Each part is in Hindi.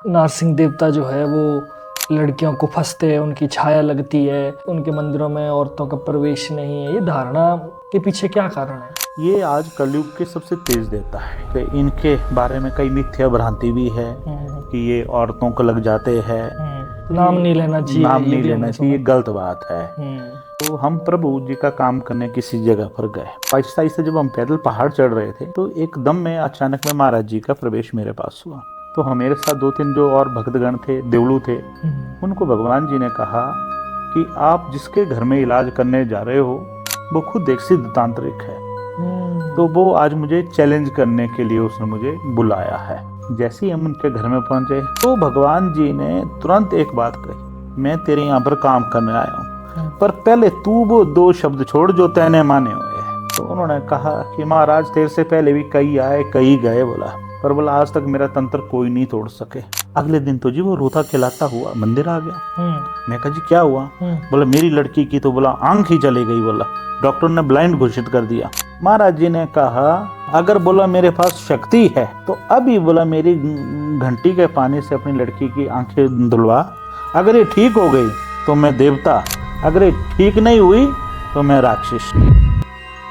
नारसिंह देवता जो है वो लड़कियों को फंसते हैं, उनकी छाया लगती है, उनके मंदिरों में औरतों का प्रवेश नहीं है। ये धारणा के पीछे क्या कारण है? ये आज कलयुग के सबसे तेज देवता है। तो इनके बारे में कई मिथ्या भ्रांति भी है कि ये औरतों को लग जाते हैं। नाम नहीं लेना चाहिए, नाम ये नहीं भी लेना हमने चाहिए, सुना। गलत बात है। तो हम प्रभु जी का काम करने किसी जगह पर गए। आहिस्ता आहिस्ता जब हम पैदल पहाड़ चढ़ रहे थे तो एकदम में अचानक में महाराज जी का प्रवेश मेरे पास हुआ। तो हमारे साथ 2-3 जो और भक्तगण थे, देवलू थे, उनको भगवान जी ने कहा कि आप जिसके घर में इलाज करने जा रहे हो वो खुद एक सिद्ध तांत्रिक है। तो वो आज मुझे चैलेंज करने के लिए उसने मुझे बुलाया है। जैसे ही हम उनके घर में पहुंचे तो भगवान जी ने तुरंत एक बात कही, मैं तेरे यहाँ पर काम करने आया हूँ, पर पहले तू वो 2 शब्द छोड़ जो तैने माने हुए हैं। तो उन्होंने कहा कि महाराज तेरे से पहले भी कई आए कई गए, बोला आज तक मेरा तंत्र कोई नहीं तोड़ सके। अगले दिन तो जी वो रोता खिलाता हुआ मंदिर आ गया। मैं कहा जी क्या हुआ? बोला मेरी लड़की की तो बोला आंख ही चली गई, बोला डॉक्टर ने ब्लाइंड घोषित कर दिया। महाराज जी ने कहा अगर बोला मेरे पास शक्ति है तो अभी बोला मेरी घंटी के पानी से अपनी लड़की की आंखें धुलवा, अगर ये ठीक हो गई तो मैं देवता, अगर ये ठीक नहीं हुई तो मैं राक्षस।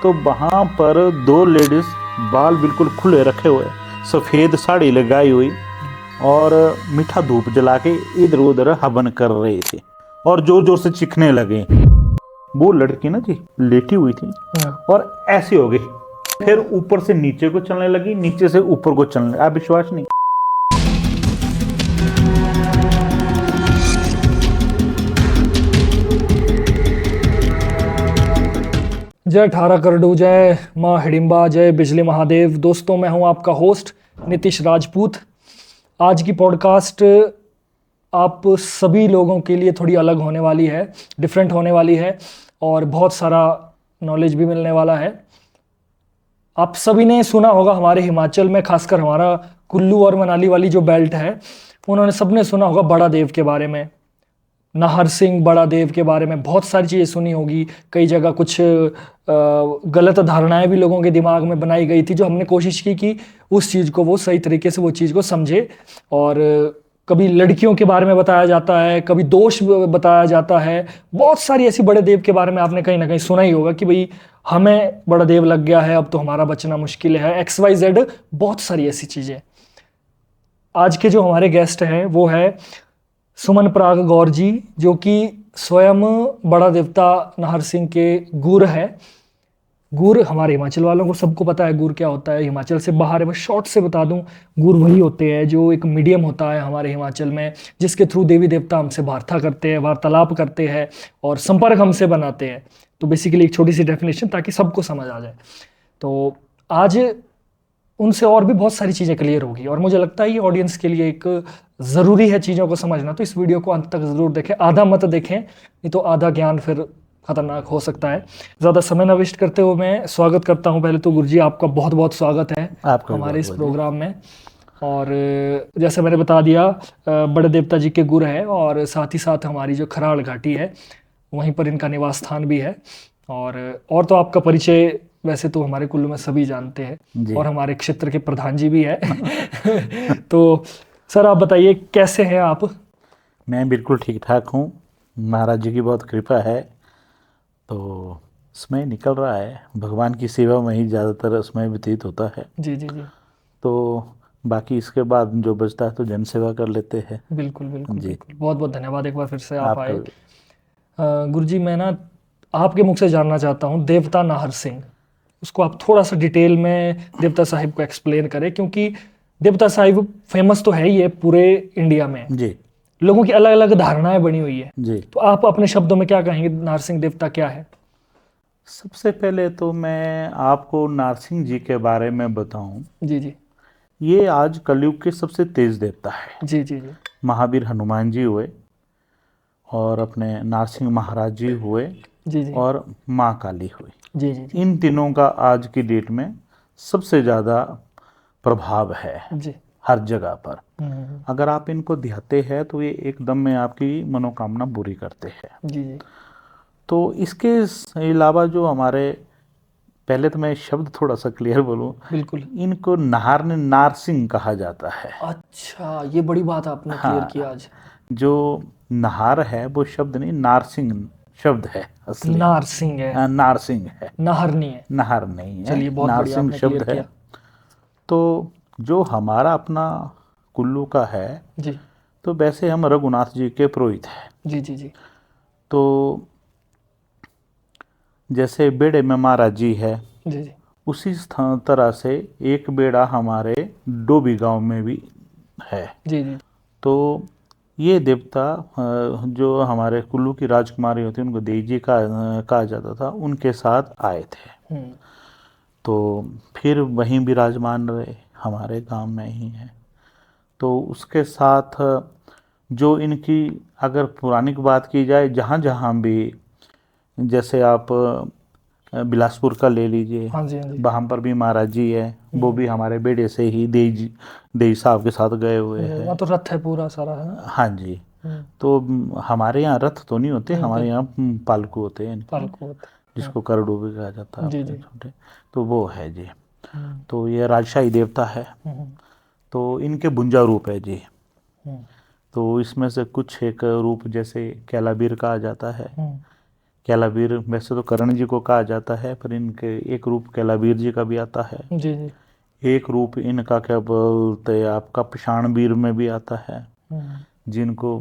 तो वहां पर 2 लेडीज बाल बिल्कुल खुले रखे हुए, सफेद साड़ी लगाई हुई और मीठा धूप जला के इधर उधर हवन कर रहे थे और जोर जोर से चीखने लगे। वो लड़की ना जी लेटी हुई थी और ऐसी हो गई, फिर ऊपर से नीचे को चलने लगी, नीचे से ऊपर को चलने लगी। आप विश्वास नहीं। जय 18 करडू, जय माँ हिडिम्बा, जय बिजली महादेव। दोस्तों मैं हूँ आपका होस्ट नीतीश राजपूत। आज की पॉडकास्ट आप सभी लोगों के लिए थोड़ी अलग होने वाली है, डिफरेंट होने वाली है और बहुत सारा नॉलेज भी मिलने वाला है। आप सभी ने सुना होगा हमारे हिमाचल में, खासकर हमारा कुल्लू और मनाली वाली जो बेल्ट है, उन्होंने सबने सुना होगा बड़ा देव के बारे में, नाहर सिंह बड़ा देव के बारे में बहुत सारी चीज़ें सुनी होगी। कई जगह कुछ गलत धारणाएं भी लोगों के दिमाग में बनाई गई थी, जो हमने कोशिश की कि उस चीज़ को वो सही तरीके से वो चीज़ को समझे। और कभी लड़कियों के बारे में बताया जाता है, कभी दोष बताया जाता है। बहुत सारी ऐसी बड़े देव के बारे में आपने कहीं ना कहीं सुना ही होगा कि भाई हमें बड़ा देव लग गया है, अब तो हमारा बचना मुश्किल है, XYZ, बहुत सारी ऐसी चीज़ें। आज के जो हमारे गेस्ट हैं वो है सुमन पराग गौर जी, जो कि स्वयं बड़ा देवता नाहर सिंह के गुर है। गुर हमारे हिमाचल वालों को सबको पता है गुर क्या होता है, हिमाचल से बाहर है। मैं शॉर्ट से बता दूं, गुर वही होते हैं जो एक मीडियम होता है हमारे हिमाचल में, जिसके थ्रू देवी देवता हमसे वार्ता करते हैं, वार्तालाप करते हैं और संपर्क हमसे बनाते हैं। तो बेसिकली एक छोटी सी डेफिनेशन ताकि सबको समझ आ जाए। तो आज उनसे और भी बहुत सारी चीज़ें क्लियर होगी और मुझे लगता है ये ऑडियंस के लिए एक ज़रूरी है चीज़ों को समझना। तो इस वीडियो को अंत तक ज़रूर देखें, आधा मत देखें, नहीं तो आधा ज्ञान फिर खतरनाक हो सकता है। ज़्यादा समय न वेस्ट करते हुए मैं स्वागत करता हूँ। पहले तो गुरुजी आपका बहुत बहुत स्वागत है आपका हमारे इस प्रोग्राम में। और जैसे मैंने बता दिया, बड़े देवता जी के गुर है और साथ ही साथ हमारी जो खराड़ घाटी है वहीं पर इनका निवास स्थान भी है। और तो आपका परिचय वैसे तो हमारे कुल्लू में सभी जानते हैं और हमारे क्षेत्र के प्रधान जी भी है। तो सर आप बताइए कैसे हैं आप? मैं बिल्कुल ठीक ठाक हूँ, महाराज जी की बहुत कृपा है। तो समय निकल रहा है, भगवान की सेवा में ही ज़्यादातर समय व्यतीत होता है। जी जी जी। तो बाकी इसके बाद जो बचता है तो जन सेवा कर लेते हैं। बिल्कुल बिल्कुल जी। बिल्कुल, बहुत बहुत धन्यवाद एक बार फिर से आप आपका आए। गुरुजी मैं ना आपके मुख से जानना चाहता हूँ देवता नाहर सिंह, उसको आप थोड़ा सा डिटेल में देवता साहिब को एक्सप्लेन करें, क्योंकि देवता साहिब फेमस तो है ही है पूरे इंडिया में, जी लोगों की अलग अलग धारणाएं बनी हुई है। जी। तो आप अपने शब्दों में क्या कहेंगे, नाहर सिंह देवता क्या है? सबसे पहले तो मैं आपको नारसिंह जी के बारे में बताऊं। जी जी ये आज कलयुग के सबसे तेज देवता है। जी जी जी महावीर हनुमान जी हुए और अपने नारसिंह महाराज जी हुए जी जी और माँ काली हुई। जी जी जी इन तीनों का आज की डेट में सबसे ज़्यादा प्रभाव है जी। हर जगह पर। अगर आप इनको ध्याते हैं तो ये एकदम में आपकी मनोकामना पूरी करते हैं। जी जी तो इसके अलावा जो हमारे पहले तो मैं शब्द थोड़ा सा क्लियर बोलूं, बिल्कुल। इनको नारसिंह कहा जाता है। अच्छा, ये बड़ी बात आपने क्लियर हाँ, की आज। जो नाहर है वो शब्द नहीं, नारसिंह शब्द है असली। नारसिंह है, नारसिंह है, नाहर नहीं है। नाहर नहीं है, चलिए, बहुत बढ़िया नारसिंह आपने क्लियर शब्द है। किया। तो जो हमारा अपना कुल्लू का है, जी तो वैसे हम रघुनाथ जी के पुरोहित हैं। जी जी जी तो जैसे बेड़े में महाराज जी है, जी जी। उसी तरह से एक बेड़ा हमारे डोबी गांव में भी है। जी जी। तो ये देवता जो हमारे कुल्लू की राजकुमारी होती है, उनको देवी जी कहा जाता था, उनके साथ आए थे। हम्म। तो फिर वहीं विराजमान रहे, हमारे गांव में ही है। तो उसके साथ जो इनकी अगर पुरानी की बात की जाए, जहाँ जहाँ भी, जैसे आप बिलासपुर का ले लीजिए, हाँ जी हाँ जी। वहाँ पर भी महाराज जी है, वो भी हमारे बेड़े से ही देई साहब के साथ गए हुए वहाँ हैं। तो रथ है पूरा सारा, है ना? हाँ जी। हम्म। तो हमारे यहाँ रथ तो नहीं होते, नहीं हमारे होते, यहाँ पालकू होते हैं इनके, पालतू होते हैं। जिसको करडू भी कहा जाता है जी आपके जी। छोटे। तो वो है जी। हम्म तो ये राजशाही देवता है। हम्म तो इनके बुंजा रूप है जी। हम्म तो इसमें से कुछ एक रूप जैसे कैलाबीर कहा जाता है। हम्म। कैलाबीर वैसे तो करण जी को कहा जाता है, पर इनके एक रूप कैलाबीर जी का भी आता है। जी जी। एक रूप इनका क्या बोलते हैं आपका, पिशाणबीर में भी आता है, हम्म। जिनको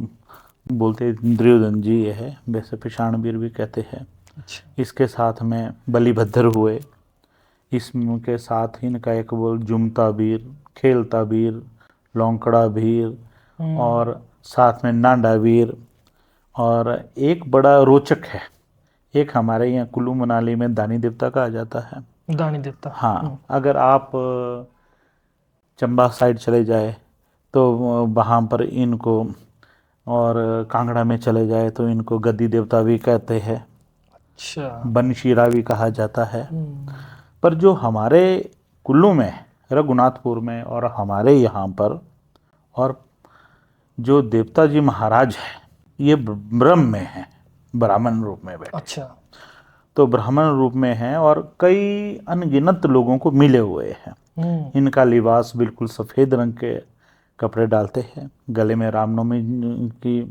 बोलते हैं दुर्योधन जी ये है, वैसे पिशाणबीर भी कहते हैं। अच्छा। इसके साथ में बलिभद्र हुए, इसके साथ इनका एक बोल जुमता वीर, खेलता वीर, लौंकड़ा वीर, हम्म। और साथ में नांडा वीर। और एक बड़ा रोचक है, एक हमारे यहाँ कुल्लू मनाली में दानी देवता कहा जाता है। दानी देवता। हाँ, अगर आप चंबा साइड चले जाए तो वहाँ पर इनको, और कांगड़ा में चले जाए तो इनको गद्दी देवता भी कहते हैं, अच्छा। बनशीरा भी कहा जाता है। हम्म। पर जो हमारे कुल्लू में, रघुनाथपुर में और हमारे यहाँ पर, और जो देवता जी महाराज है, ये ब्रह्म में है, ब्राह्मण रूप में बैठे। अच्छा। तो ब्राह्मण रूप में हैं और कई अनगिनत लोगों को मिले हुए हैं। हम्म। इनका लिबास बिल्कुल सफ़ेद रंग के कपड़े डालते हैं, गले में रामनवमी की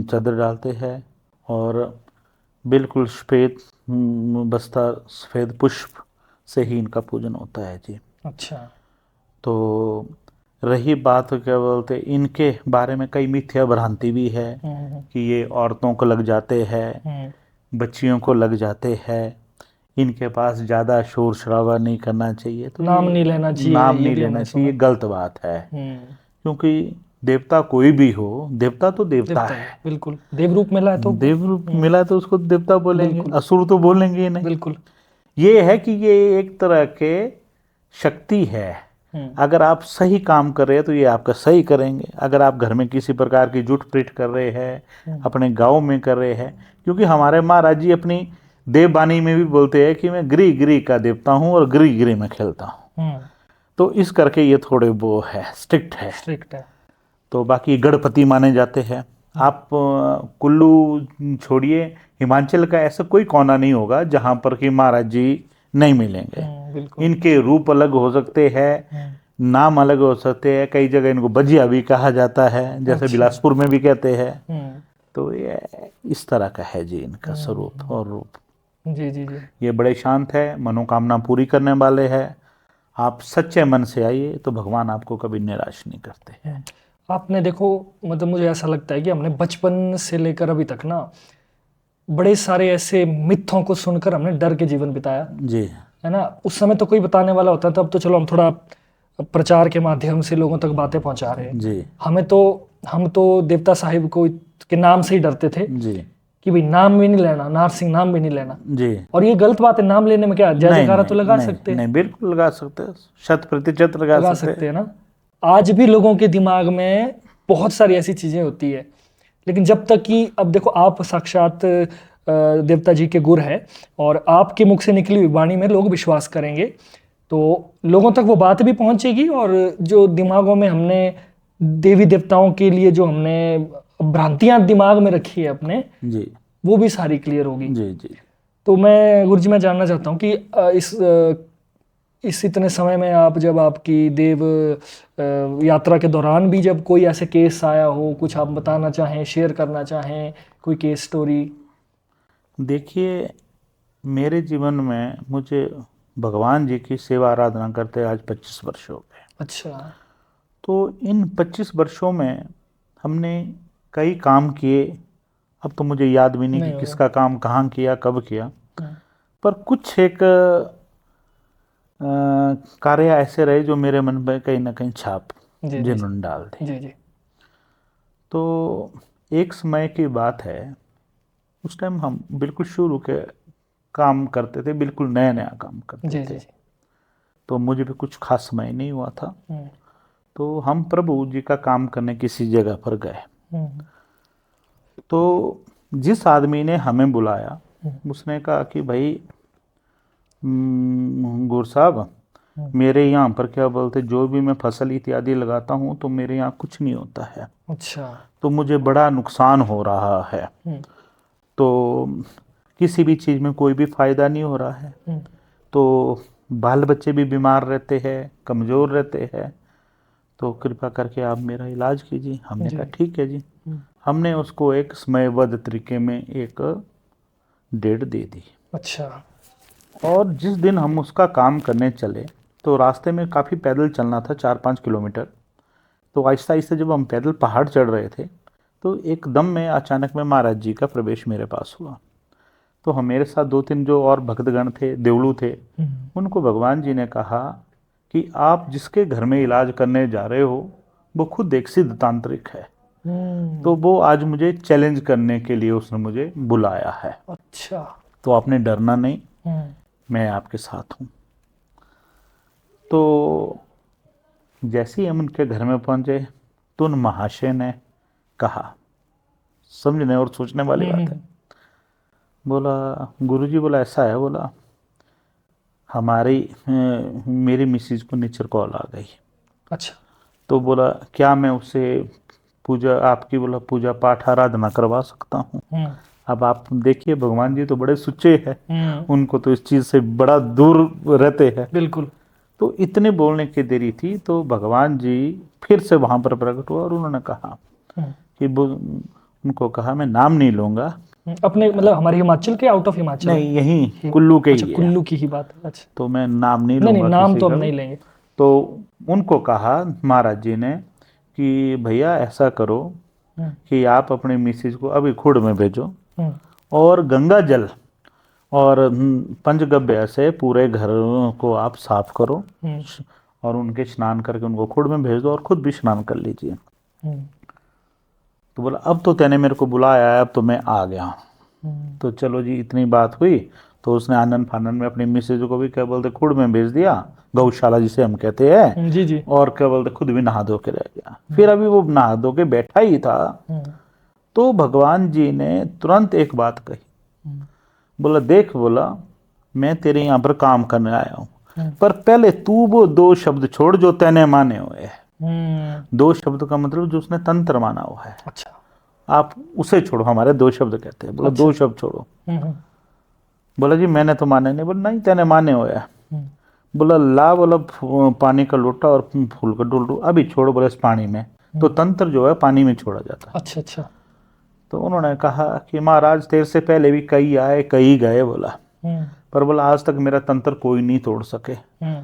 चादर डालते हैं, और बिल्कुल सफ़ेद बस्ता, सफ़ेद पुष्प से ही इनका पूजन होता है जी। अच्छा। तो रही बात क्या बोलते, इनके बारे में कई मिथ्या भ्रांति भी है हम्म कि ये औरतों को लग जाते हैं, हम्म। बच्चियों को लग जाते हैं, इनके पास ज़्यादा शोर शराबा नहीं करना चाहिए। तो नाम ये नहीं लेना चाहिए, नाम ये नहीं भी लेना हमने चाहिए, सुना। गलत बात है। हम्म। क्योंकि देवता कोई भी हो, देवता तो देवता देवता है। है, बिल्कुल। देव रूप मिला है तो देव रूप मिला तो उसको देवता बोलेंगे, बिल्कुल असुर तो बोलेंगे ही नहीं। बिल्कुल। ये है कि ये एक तरह के शक्ति है। हम्म अगर आप सही काम कर रहे हैं तो ये आपका सही करेंगे। अगर आप घर में किसी प्रकार की जुट पीट कर रहे हैं, हम्म। अपने गांव में कर रहे हैं, क्योंकि हमारे महाराज जी अपनी देववाणी में भी बोलते हैं कि मैं गृह गृह का देवता हूँ और गृह गृह में खेलता हूँ। हम्म। तो इस करके ये थोड़े वो है, स्ट्रिक्ट है। स्ट्रिक्ट है। तो बाकी गणपति माने जाते हैं। आप कुल्लू छोड़िए, हिमाचल का ऐसा कोई कोना नहीं होगा जहाँ पर कि महाराज जी नहीं मिलेंगे। बिल्कुल। इनके रूप अलग हो सकते हैं, नाम अलग हो सकते हैं, कई जगह इनको बजिया भी कहा जाता है, जैसे अच्छा। बिलासपुर में भी कहते हैं। हम्म। तो ये इस तरह का है जी इनका स्वरूप और रूप। जी जी जी। ये बड़े शांत है, मनोकामना पूरी करने वाले हैं। आप सच्चे मन से आइए तो भगवान आपको कभी निराश नहीं करते हैं। आपने देखो, मतलब मुझे ऐसा लगता है कि हमने बचपन से लेकर अभी तक ना बड़े सारे ऐसे मिथों को सुनकर हमने डर के जीवन बिताया, जी है ना? उस समय तो कोई बताने वाला होता था, अब तो चलो हम थोड़ा प्रचार के माध्यम से लोगों तक बातें पहुंचा रहे हैं। जी हम तो देवता साहिब को के नाम से ही डरते थे जी कि भाई नाम भी नहीं लेना, नारसिंह नाम भी नहीं लेना। जी। और ये गलत बात है, नाम लेने में क्या, जय नहीं जयकारा तो लगा नहीं सकते हैं। नहीं, बिल्कुल लगा सकते हैं, 100% लगा लगा सकते सकते हैं ना। आज भी लोगों के दिमाग में बहुत सारी ऐसी चीजें होती है, लेकिन जब तक कि, अब देखो आप साक्षात देवता जी के गुर है और आपके मुख से निकली हुई वाणी में लोग विश्वास करेंगे, तो लोगों तक वो बात भी पहुंचेगी, और जो दिमागों में हमने देवी देवताओं के लिए जो हमने भ्रांतियां दिमाग में रखी है अपने, जी वो भी सारी क्लियर होगी। जी जी। तो मैं गुरुजी मैं जानना चाहता हूँ कि इस इतने समय में आप जब आपकी देव यात्रा के दौरान भी जब कोई ऐसे केस आया हो, कुछ आप बताना चाहें, शेयर करना चाहें, कोई केस स्टोरी? देखिए, मेरे जीवन में मुझे भगवान जी की सेवा आराधना करते आज 25 वर्ष हो गए। अच्छा। तो इन 25 वर्षों में हमने कई काम किए। अब तो मुझे याद भी नहीं नहीं कि होगा। किसका काम कहाँ किया, कब किया, हम्म, पर कुछ एक कार्य ऐसे रहे जो मेरे मन में कहीं ना कहीं छाप जी जी जिन्होंने डाल दी। जी जी। तो एक समय की बात है, उस टाइम हम बिल्कुल शुरू के काम करते थे, बिल्कुल नया नया काम करते जी जी थे। जी। तो मुझे भी कुछ खास समय नहीं हुआ था। हम्म, तो हम प्रभु जी का काम करने किसी जगह पर गए। हम्म, तो जिस आदमी ने हमें बुलाया, हम्म, उसने कहा कि भाई गुरु साहब, हम्म, मेरे यहाँ पर क्या बोलते, जो भी मैं फसल इत्यादि लगाता हूँ तो मेरे यहाँ कुछ नहीं होता है, अच्छा। तो मुझे बड़ा नुकसान हो रहा है। हम्म, तो किसी भी चीज़ में कोई भी फायदा नहीं हो रहा है। हम्म, तो बाल बच्चे भी बीमार रहते हैं, कमज़ोर रहते हैं, तो कृपा करके आप मेरा इलाज कीजिए। हमने जी। कहा ठीक है जी। हम्म, हमने उसको एक समयबद्ध तरीके में एक डेट दे दी। अच्छा। और जिस दिन हम उसका काम करने चले, तो रास्ते में काफ़ी पैदल चलना था, 4-5 किलोमीटर। तो आहिस्ता आहिस्ता जब हम पैदल पहाड़ चढ़ रहे थे, तो एकदम में अचानक में महाराज जी का प्रवेश मेरे पास हुआ। तो हम मेरे साथ 2-3 जो और भक्तगण थे, देवलू थे, उनको भगवान जी ने कहा कि आप जिसके घर में इलाज करने जा रहे हो वो खुद एक सिद्ध तांत्रिक है, तो वो आज मुझे चैलेंज करने के लिए उसने मुझे बुलाया है। अच्छा। तो आपने डरना नहीं, हम्म, मैं आपके साथ हूँ। तो जैसे ही हम उनके घर में पहुंचे, तो उन महाशय ने कहा, समझने और सोचने वाली बात है, बोला गुरुजी, बोला ऐसा है, बोला मेरी मिसिज को नेचर कॉल आ गई। अच्छा। तो बोला क्या मैं उससे आपकी बोला पूजा पाठ आराधना करवा सकता हूँ। हम्म, अब आप देखिए, भगवान जी तो बड़े सुच्चे हैं, हम्म, उनको तो इस चीज़ से बड़ा दूर रहते हैं। बिल्कुल। तो इतने बोलने की देरी थी, तो भगवान जी फिर से वहाँ पर प्रकट हुआ और उन्होंने कहा हम्म, कि उनको कहा मैं नाम नहीं लूँगा। अपने मतलब हमारे हिमाचल के, आउट ऑफ हिमाचल है? नहीं, यहीं कुल्लू के अच्छा, ही है। कुल्लू की ही बात है। अच्छा। तो मैं नाम नहीं नहीं नहीं, लूँगा नाम किसी तो का हम भी। नहीं लेंगे। तो उनको कहा महाराज जी ने कि भैया ऐसा करो हम्म, कि आप अपने मिसेज को अभी खुड में भेजो, हम्म, और गंगा जल और पंचगव्य से पूरे घर को आप साफ करो, हम्म, और उनके स्नान करके उनको खुड में भेज दो और खुद भी स्नान कर लीजिए। हम्म, तो बोला अब तो तैने मेरे को बुलाया है, अब तो मैं आ गया। हम्म, तो चलो जी, इतनी बात हुई। तो उसने आनंद फानंद में अपनी मिसेज को भी क्या बोलते खुड में भेज दिया, गौशाला जिसे हम कहते हैं, जी जी। और क्या बोलते खुद भी नहा धो के रह गया। फिर अभी वो नहा धो के बैठा ही था, हम्म, तो भगवान जी ने तुरंत एक बात कही। हम्म, बोला देख, बोला मैं तेरे यहाँ पर काम करने आया हूँ, हम्म, पर पहले तू वो 2 शब्द छोड़ जो तैने माने हुए हैं। हम्म, 2 शब्द का मतलब जो उसने तंत्र माना हुआ है, अच्छा। आप उसे छोड़ो, हमारे 2 शब्द कहते हैं। बोला अच्छा। 2 शब्द छोड़ो। हम्म, बोला जी मैंने तो माने नहीं। बोला नहीं, तैने माने हुए है। हम्म, बोला ला, बोला पानी का लोटा और फूल का डोल अभी छोड़ो, बोले इस पानी में। तो तंत्र जो है पानी में छोड़ा जाता है। अच्छा अच्छा। तो उन्होंने कहा कि महाराज तेरे से पहले भी कई आए कई गए, बोला, हम्म, पर बोला आज तक मेरा तंत्र कोई नहीं तोड़ सके, हम्म,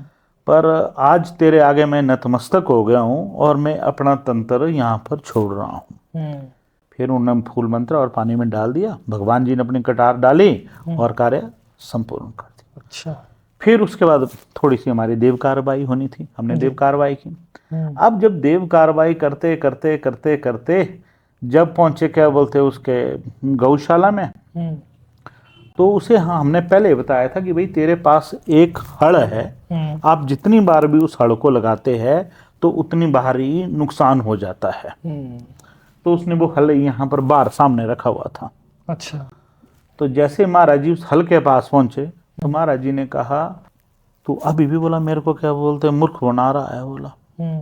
पर आज तेरे आगे मैं नतमस्तक हो गया हूँ और मैं अपना तंत्र यहाँ पर छोड़ रहा हूँ। हम्म, फिर उन्होंने फूल मंत्र और पानी में डाल दिया, भगवान जी ने अपनी कटार डाली और कार्य संपूर्ण कर दिया। अच्छा। फिर उसके बाद थोड़ी सी हमारी देव कार्रवाई होनी थी, हमने जी। देव कार्रवाई की। हम्म, अब जब देव कार्रवाई करते करते करते करते जब पहुंचे क्या बोलते उसके गौशाला में, हम्म, तो उसे हाँ हमने पहले बताया था कि भाई तेरे पास एक हड़ है, हम्म, आप जितनी बार भी उस हड़ को लगाते हैं तो उतनी बार ही नुकसान हो जाता है। हम्म, तो उसने वो हल यहाँ पर बाहर सामने रखा हुआ था। अच्छा। तो जैसे महाराज जी उस हल के पास पहुंचे, तो महाराज जी ने कहा तू अभी भी, बोला मेरे को क्या बोलते मूर्ख बना रहा है। बोला हम्म,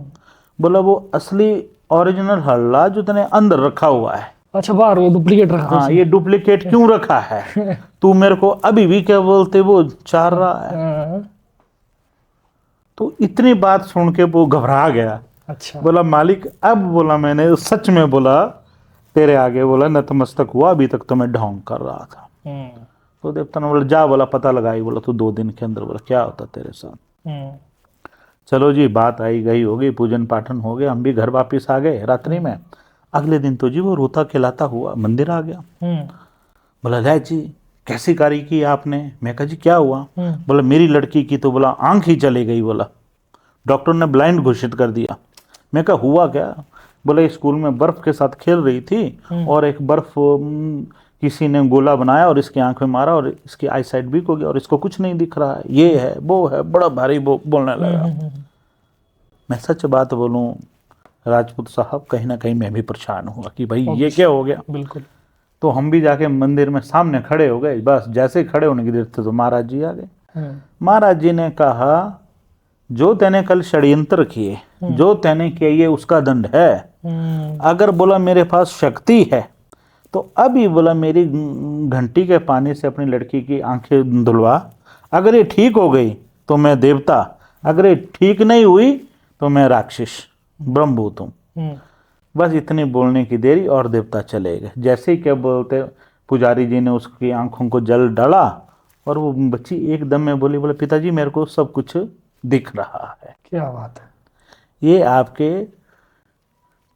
बोला वो असली ओरिजिनल हल्ला जो तूने अंदर रखा हुआ है, अच्छा, बाहर वो डुप्लीकेट रखा था हाँ, ये डुप्लीकेट क्यों रखा है, तू मेरे को अभी भी क्या बोलते वो चाह रहा है। हाँ, तो इतनी बात सुन के वो घबरा गया, अच्छा। बोला मालिक, अब बोला मैंने सच में बोला तेरे आगे बोला नतमस्तक हुआ, अभी तक तो मैं ढोंग कर रहा था। हम्म, तो देवता ने बोला जा बोला पता लगाई, बोला तू 2 दिन के अंदर बोला क्या होता तेरे साथ। हम्म, चलो जी, बात आई गई होगी, पूजन पाठन हो गया, हम भी घर वापिस आ गए रात्रि में। अगले दिन तो जी वो रोता खिलाता हुआ मंदिर आ गया। हम्म, बोला ले जी कैसी कारी की आपने। मैं कहा जी क्या हुआ। हम्म, बोला मेरी लड़की की तो बोला आंख ही चली गई, बोला डॉक्टर ने ब्लाइंड घोषित कर दिया। मैं कहा हुआ क्या। बोले स्कूल में बर्फ के साथ खेल रही थी और एक बर्फ किसी ने गोला बनाया और इसकी आंख में मारा और इसकी आई साइट वीक हो गया और इसको कुछ नहीं दिख रहा है, ये है वो है, बड़ा भारी बोलने लगा। मैं सच बात बोलूं राजपूत साहब, कहीं ना कहीं मैं भी परेशान हुआ कि भाई ये क्या हो गया। बिल्कुल। तो हम भी जाके मंदिर में सामने खड़े हो गए, बस जैसे ही खड़े होने की देर थे तो महाराज जी आ गए। महाराज जी ने कहा जो तैने कल षड्यंत्र किए, जो तैने किया ये उसका दंड है। अगर बोला मेरे पास शक्ति है तो अभी बोला मेरी घंटी के पानी से अपनी लड़की की आंखें धुलवा, अगर ये ठीक हो गई तो मैं देवता, अगर ये ठीक नहीं हुई तो मैं राक्षस ब्रह्मभूत हूँ। बस इतनी बोलने की देरी और देवता चले गए। जैसे ही क्या बोलते पुजारी जी ने उसकी आंखों को जल डाला और वो बच्ची एकदम में बोली, बोले पिताजी मेरे को सब कुछ दिख रहा है। क्या बात है। ये आपके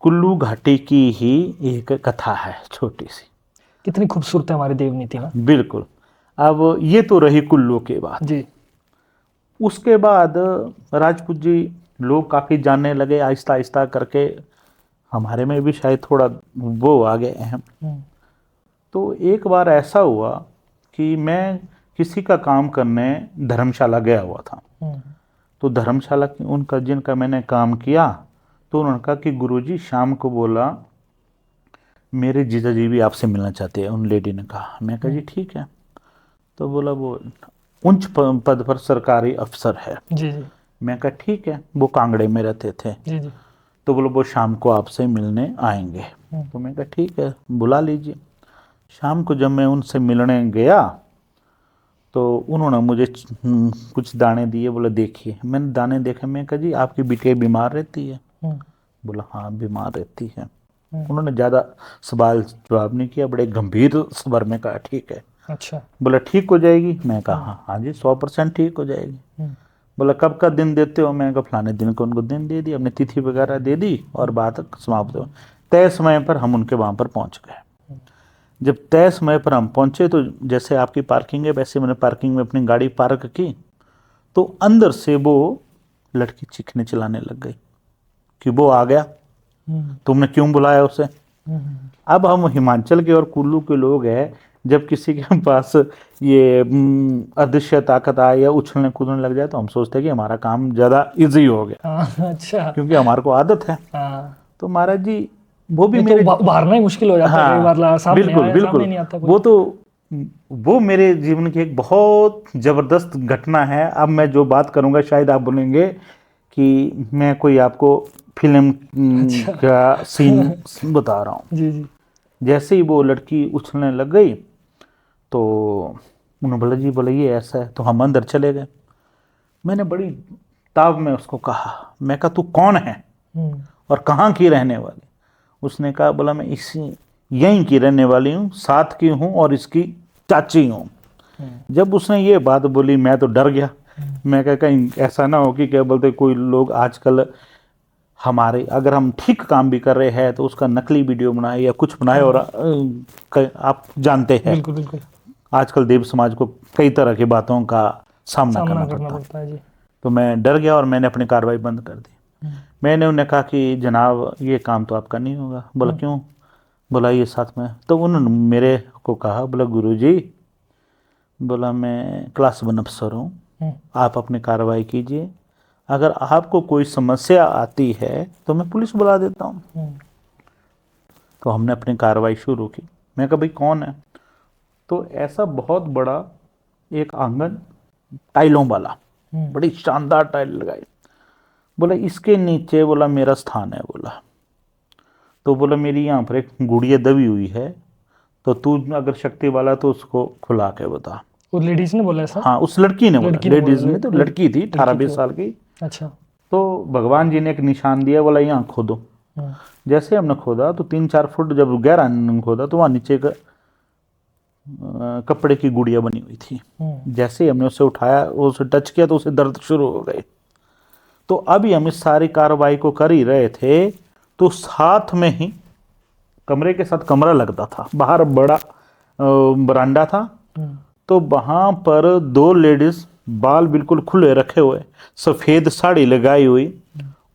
कुल्लू घाटी की ही एक कथा है छोटी सी। कितनी खूबसूरत है हमारी देव नीति ना। बिल्कुल। अब ये तो रही कुल्लू की बात। जी। उसके बाद राजपूत जी लोग काफ़ी जानने लगे, आहिस्ता आहिस्ता करके हमारे में भी शायद थोड़ा वो आ गए हैं। तो एक बार ऐसा हुआ कि मैं किसी का काम करने धर्मशाला गया हुआ था। तो धर्मशाला की उनका जिनका मैंने काम किया तो उन्होंने कहा कि गुरुजी शाम को बोला मेरे जीजा जी भी आपसे मिलना चाहते हैं। उन लेडी ने कहा। मैं कहा जी ठीक है। तो बोला वो उच्च पद पर सरकारी अफसर है। जी जी मैं कहा ठीक है, वो कांगड़े में रहते थे। जी जी। तो बोलो वो शाम को आपसे मिलने आएंगे। तो मैं कहा ठीक है बुला लीजिए। शाम को जब मैं उनसे मिलने गया तो उन्होंने मुझे कुछ दाने दिए, बोला देखिए। मैंने दाने देखे, मैं कहा जी आपकी बिटिया बीमार रहती है। बोला हाँ बीमार रहती है। उन्होंने ज़्यादा सवाल जवाब नहीं किया, बड़े गंभीर स्वर में कहा ठीक है। अच्छा। बोला ठीक हो जाएगी। मैं कहा हाँ हाँ जी 100% ठीक हो जाएगी। बोला कब का दिन देते हो। मैं कहा फलाने दिन को उनको दिन दे दी, अपनी तिथि वगैरह दे दी और बात समाप्त हो। तय समय पर हम उनके वहाँ पर पहुँच गए। जब तय समय पर हम पहुँचे तो जैसे आपकी पार्किंग है वैसे मैंने पार्किंग में अपनी गाड़ी पार्क की तो अंदर से वो लड़की चीखने चिल्लाने लग गई कि वो आ गया, तुमने क्यों बुलाया उसे। अब हम हिमाचल के और कुल्लू के लोग हैं, जब किसी के पास ये अदृश्य ताकत आए या उछलने कूदने लग जाए तो हम सोचते हैं कि हमारा काम ज़्यादा इजी हो गया। अच्छा। क्योंकि हमारे को आदत है। तो महाराज जी वो भी मेरे तो उभारना ही मुश्किल हो जाता है कई बार, सामने बिल्कुल आया, बिल्कुल सामने नहीं आता कोई। वो मेरे जीवन की एक बहुत ज़बरदस्त घटना है। अब मैं जो बात करूंगा शायद आप बोलेंगे कि मैं कोई आपको फिल्म का सीन बता रहा हूँ। जी जी। जैसे ही वो लड़की उछलने लग गई तो उन्होंने बोला जी बोला ये ऐसा है। तो हम अंदर चले गए। मैंने बड़ी ताव में उसको कहा, मैं कहा तू कौन है और कहाँ की रहने वाली। उसने कहा बोला मैं इसी यहीं की रहने वाली हूँ, साथ की हूँ और इसकी चाची हूँ। जब उसने ये बात बोली मैं तो डर गया। मैं कहा कहीं ऐसा ना हो कि क्या बोलते कोई लोग आजकल हमारे अगर हम ठीक काम भी कर रहे हैं तो उसका नकली वीडियो बनाए या कुछ बनाए और आप जानते हैं बिल्कुल बिल्कुल आजकल देव समाज को कई तरह की बातों का सामना करना पड़ता है। जी। तो मैं डर गया और मैंने अपनी कार्रवाई बंद कर दी। मैंने उन्हें कहा कि जनाब ये काम तो आपका नहीं होगा। बोला क्यों। बोला ये साथ में। तो उन्होंने मेरे को कहा, बोला गुरुजी बोला मैं क्लास 1 अफसर हूँ, आप अपनी कार्रवाई कीजिए, अगर आपको कोई समस्या आती है तो मैं पुलिस बुला देता हूँ। तो हमने अपनी कार्रवाई शुरू की। मैं कहा भाई कौन है। तो ऐसा बहुत बड़ा एक आंगन टाइलों वाला, बड़ी शानदार टाइल लगाई। बोला इसके नीचे बोला मेरा स्थान है। बोला तो बोला मेरी यहाँ पर एक गुड़िया दबी हुई है, तो तू अगर शक्ति वाला तो उसको खुला के बता। वो लेडीज ने बोला ऐसा? हाँ, उस लड़की ने बोला, लड़की ने लेडीज बोला, में तो लड़की थी 18-20 थी। साल की। अच्छा। तो भगवान जी ने एक निशान दिया, बोला यहाँ खोदो। जैसे हमने खोदा तो 3-4 फुट जब गहरा खोदा तो वहाँ नीचे का कपड़े की गुड़िया बनी हुई थी। जैसे ही हमने उसे उठाया, उसे टच किया तो उसे दर्द शुरू हो गए। तो अभी हम इस सारी कार्रवाई को कर ही रहे थे, तो साथ में ही कमरे के साथ कमरा लगता था, बाहर बड़ा बरांडा था। तो वहां पर 2 लेडीज बाल बिल्कुल खुले रखे हुए, सफेद साड़ी लगाई हुई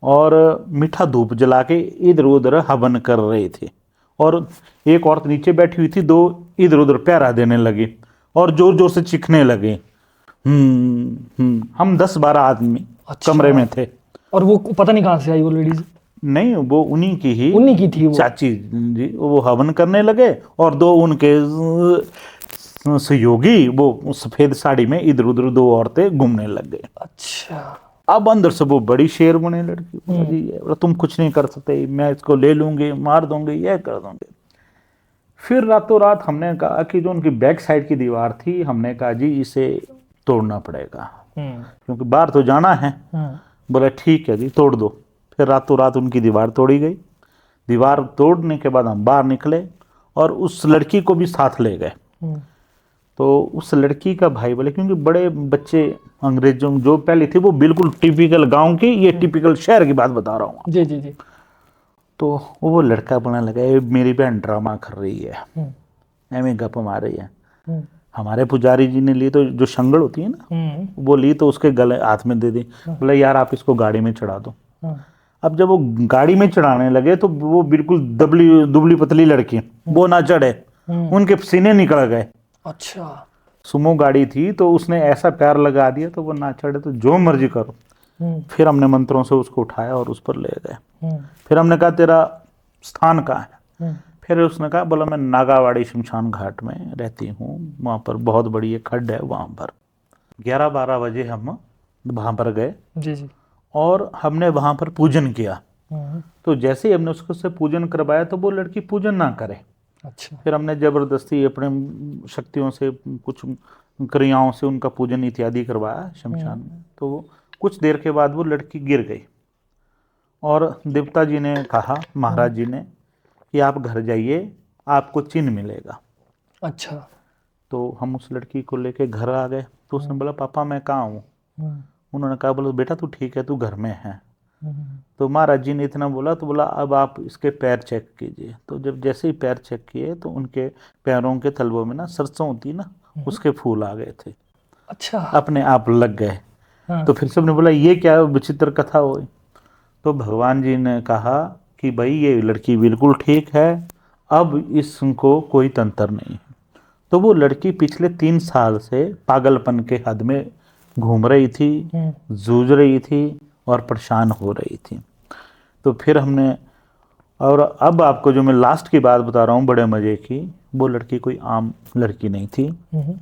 और मीठा धूप जला के इधर उधर हवन कर रही थी। और एक औरत नीचे बैठी हुई थी, 2 इधर उधर प्यारा देने लगी और जोर जोर से चीखने लगे। हम 10-12 आदमी अच्छा। कमरे में थे। और वो पता नहीं कहाँ से आई वो लेडीज? नहीं, वो उन्हीं की थी वो। चाची जी। वो हवन करने लगे और 2 उनके सहयोगी वो सफेद साड़ी में इधर उधर 2 औरतें घूमने लग गए। अच्छा। अब अंदर से वो बड़ी शेर बने लड़की, बोला जी तुम कुछ नहीं कर सकते, मैं इसको ले लूंगी, मार दूंगी, यह कर दूंगी। फिर रातों रात हमने कहा कि जो उनकी बैक साइड की दीवार थी, हमने कहा जी इसे तोड़ना पड़ेगा क्योंकि बाहर तो जाना है। बोला ठीक है जी, तोड़ दो। फिर रातों रात उनकी दीवार तोड़ी गई। दीवार तोड़ने के बाद हम बाहर निकले और उस लड़की को भी साथ ले गए। तो उस लड़की का भाई बोले, क्योंकि बड़े बच्चे अंग्रेजों जो पहले थे वो बिल्कुल टिपिकल गांव की, ये टिपिकल शहर की बात बता रहा हूँ। जी जी जी। तो वो लड़का बोलने लगा, ये मेरी बहन ड्रामा कर रही है, एवं गप मार रही है। हमारे पुजारी जी ने ली तो जो शंगड़ होती है ना, वो ली तो उसके गले हाथ में दे दी। बोले यार आप इसको गाड़ी में चढ़ा दो। अब जब वो गाड़ी में चढ़ाने लगे तो वो बिल्कुल दुबली पतली लड़की, वो ना चढ़े, उनके सीने निकल गए। अच्छा। सुमो गाड़ी थी तो उसने ऐसा पैर लगा दिया तो वो ना चढ़े, तो जो मर्जी करो। फिर हमने मंत्रों से उसको उठाया और उस पर ले गए। फिर हमने कहा तेरा स्थान कहाँ है? फिर उसने कहा, बोला मैं नागावाड़ी शमशान घाट में रहती हूँ, वहाँ पर बहुत बड़ी एक खड्ड है, वहाँ पर। 11-12 बजे हम वहाँ पर गए जी जी। और हमने वहाँ पर पूजन किया। तो जैसे ही हमने उसको से पूजन करवाया तो वो लड़की पूजन ना करे। अच्छा। फिर हमने जबरदस्ती अपने शक्तियों से, कुछ क्रियाओं से उनका पूजन इत्यादि करवाया शमशान में। तो कुछ देर के बाद वो लड़की गिर गई और देवता जी ने कहा, महाराज जी ने, कि आप घर जाइए, आपको चिन्ह मिलेगा। अच्छा। तो हम उस लड़की को लेके घर आ गए। तो उसने बोला पापा मैं कहाँ हूँ? उन्होंने कहा, बोला बेटा तू ठीक है, तू घर में है। तो महाराज जी ने इतना बोला तो बोला अब आप इसके पैर चेक कीजिए। तो जब जैसे ही पैर चेक किए तो उनके पैरों के तलवों में ना सरसों होती है ना, उसके फूल आ गए थे। अच्छा। अपने आप लग गए। तो फिर सबने बोला ये क्या विचित्र कथा हुई? तो भगवान जी ने कहा कि भाई ये लड़की बिल्कुल ठीक है, अब इसको कोई तंत्र नहीं है। तो वो लड़की पिछले 3 साल से पागलपन के हद में घूम रही थी, जूझ रही थी और परेशान हो रही थी। तो फिर हमने, और अब आपको जो मैं लास्ट की बात बता रहा हूँ बड़े मजे की, वो लड़की कोई आम लड़की नहीं थी,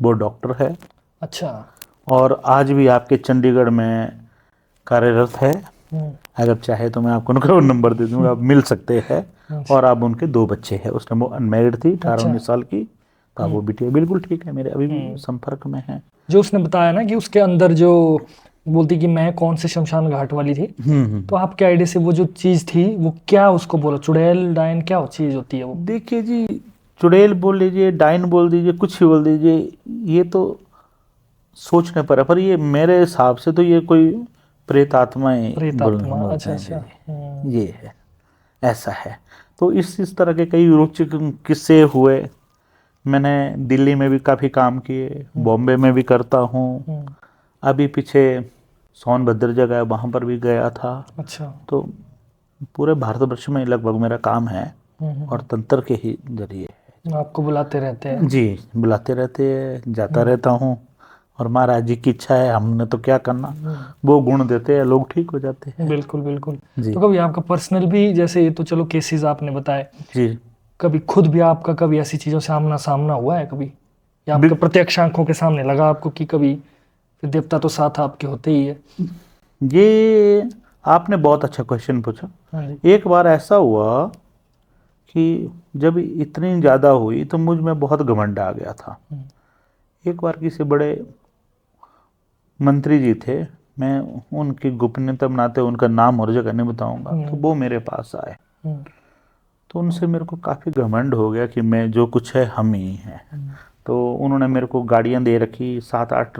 वो डॉक्टर है। अच्छा। और आज भी आपके चंडीगढ़ में कार्यरत है। अगर चाहे तो मैं आपको उनका नंबर दे दूंगा, आप मिल सकते हैं। और अब उनके 2 बच्चे हैं। उस टाइम वो अनमेरिड थी, 18-19 साल की। तो वो बिटिया बिल्कुल ठीक है, मेरे अभी भी संपर्क में है। जो उसने बताया ना कि उसके अंदर जो बोलती कि मैं कौन से शमशान घाट वाली थी, तो आपके आइडिया से वो जो चीज थी वो क्या उसको बोला? चुड़ैल, डायन, क्या वो चीज होती है वो? देखिए जी, चुड़ैल बोल लीजिए, डायन बोल दीजिए, कुछ भी बोल दीजिए, ये तो सोचने पर ये मेरे हिसाब से तो ये कोई प्रेत आत्माएं अच्छा अच्छा। ये है, ऐसा है। तो इस तरह के कई रोचक किस्से हुए। मैंने दिल्ली में भी काफ़ी काम किए, बॉम्बे में भी करता हूँ। अभी पीछे सोनभद्र जगह है, वहाँ पर भी गया था। अच्छा। तो पूरे भारतवर्ष में लगभग मेरा काम है और तंत्र के ही जरिए है। आपको बुलाते रहते हैं? जी, बुलाते रहते हैं, जाता रहता हूँ। और महाराज जी की इच्छा है, हमने तो क्या करना, वो गुण देते हैं, लोग ठीक हो जाते हैं। बिल्कुल बिल्कुल। जी। तो कभी आपका पर्सनल भी, जैसे ये तो चलो केसेस आपने बताए, जी, कभी खुद भी आपका कभी ऐसी चीजों से आमना सामना हुआ है कभी, या आपके प्रत्यक्ष आंखों के सामने लगा आपको कि कभी, फिर देवता तो साथ आपके होते ही है? ये आपने बहुत अच्छा क्वेश्चन पूछा। हाँ जी। एक बार ऐसा हुआ कि जब इतनी ज़्यादा हुई तो मुझ में बहुत घमंड आ गया था। एक बार किसी बड़े मंत्री जी थे, मैं उनकी गोपनीयता बनाते उनका नाम और जगह नहीं बताऊंगा, तो वो मेरे पास आए। तो उनसे मेरे को काफ़ी घमंड हो गया कि मैं जो कुछ है हम ही हैं। तो उन्होंने मेरे को गाड़ियां दे रखी, 7-8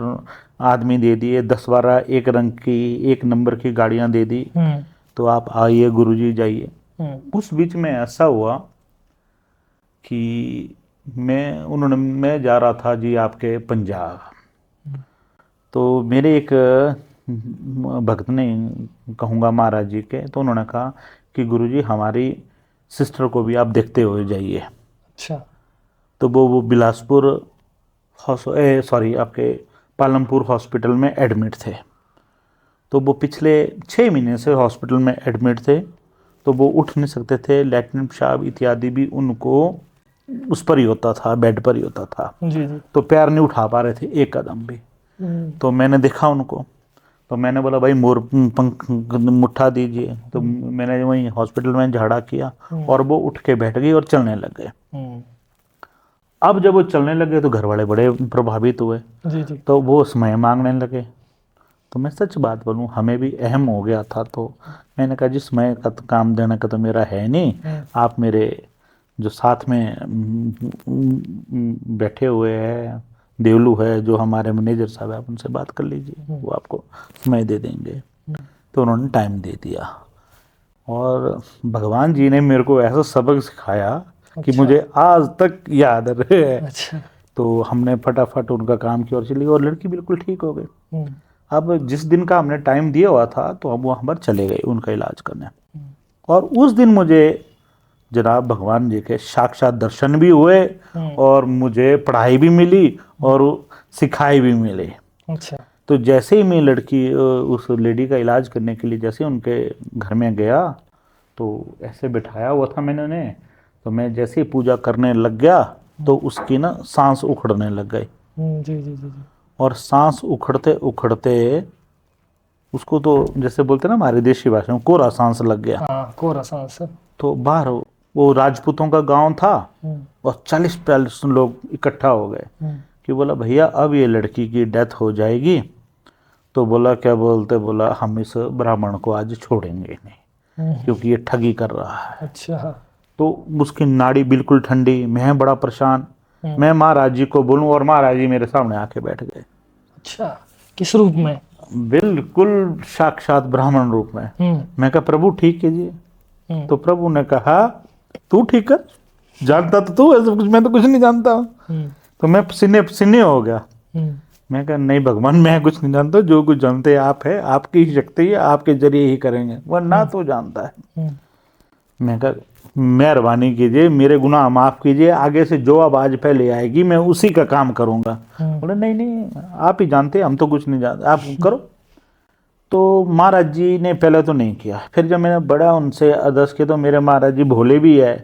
आदमी दे दिए, 10-12 एक रंग की एक नंबर की गाड़ियां दे दी। तो आप आइए गुरुजी जाइए। उस बीच में ऐसा हुआ कि मैं जा रहा था जी आपके पंजाब। तो मेरे एक भक्त ने, कहूँगा महाराज जी के, तो उन्होंने कहा कि गुरुजी हमारी सिस्टर को भी आप देखते हुए जाइए। अच्छा। तो वो बिलासपुर सॉरी आपके पालमपुर हॉस्पिटल में एडमिट थे। तो वो पिछले 6 महीने से हॉस्पिटल में एडमिट थे। तो वो उठ नहीं सकते थे, लैट्रिन पेशाब इत्यादि भी उनको उस पर ही होता था, बेड पर ही होता था। जी जी। तो पैर नहीं उठा पा रहे थे एक कदम भी। तो मैंने देखा उनको, तो मैंने बोला भाई मोर पंख मुट्ठा दीजिए। तो मैंने वहीं हॉस्पिटल में झाड़ा किया और वो उठ के बैठ गई और चलने लग गए। अब जब वो चलने लगे तो घर वाले बड़े प्रभावित हुए। जी जी। तो वो समय मांगने लगे। तो मैं सच बात बोलूं, हमें भी अहम हो गया था। तो मैंने कहा जी समय का तो काम देने का तो मेरा है नहीं, आप मेरे जो साथ में बैठे हुए हैं देवलू है, जो हमारे मैनेजर साहब है, आप उनसे बात कर लीजिए, वो आपको समय दे देंगे। तो उन्होंने टाइम दे दिया और भगवान जी ने मेरे को ऐसा सबक सिखाया कि मुझे आज तक याद रहे। अच्छा। तो हमने फटाफट उनका काम किया और चली गई और लड़की बिल्कुल ठीक हो गई। अब जिस दिन का हमने टाइम दिया हुआ था तो हम वहाँ पर चले गए उनका इलाज करने। और उस दिन मुझे जनाब भगवान जी के साक्षात दर्शन भी हुए और मुझे पढ़ाई भी मिली और सिखाई भी मिली। अच्छा। तो जैसे ही मैं लड़की उस लेडी का इलाज करने के लिए जैसे उनके घर में गया, तो ऐसे बिठाया हुआ था मैंने उन्हें। तो मैं जैसे ही पूजा करने लग गया तो उसकी ना सांस उखड़ने लग गई। जी जी जी। और सांस उखड़ते उखड़ते उसको तो जैसे बोलते ना हमारी देशी भाषा में कोरा सांस लग गया। हाँ, कोरा सांस। तो बाहर वो राजपूतों का गांव था और 40-45 लोग इकट्ठा हो गए कि बोला भैया अब ये लड़की की डेथ हो जाएगी। तो बोला क्या बोलते, बोला हम इस ब्राह्मण को आज छोड़ेंगे नहीं क्योंकि ये ठगी कर रहा है। अच्छा। तो उसकी नाड़ी बिल्कुल ठंडी, मैं बड़ा परेशान। मैं महाराज जी को बोलूं और महाराज जी मेरे सामने आके बैठ गए। अच्छा, किस रूप में? बिल्कुल साक्षात ब्राह्मण रूप में। मैं कहा प्रभु ठीक कीजिए। तो प्रभु ने कहा तू ठीक कर, जानता तो तू है सब कुछ, मैं तो कुछ नहीं जानता। तो मैं सीने सीने हो गया। मैं कहा नहीं भगवान, मैं कुछ नहीं जानता, जो कुछ जानते आप है, आपकी ही शक्ति है, आपके जरिए ही करेंगे, वरना तो जानता है। मैं कहा मेहरबानी कीजिए, मेरे गुनाह माफ कीजिए, आगे से जो आवाज पहले आएगी मैं उसी का काम करूंगा। बोले नहीं नहीं आप ही जानते, हम तो कुछ नहीं जानते, आप करो। तो महाराज जी ने पहले तो नहीं किया, फिर जब मैंने बड़ा उनसे अरदास किया तो मेरे महाराज जी भोले भी है,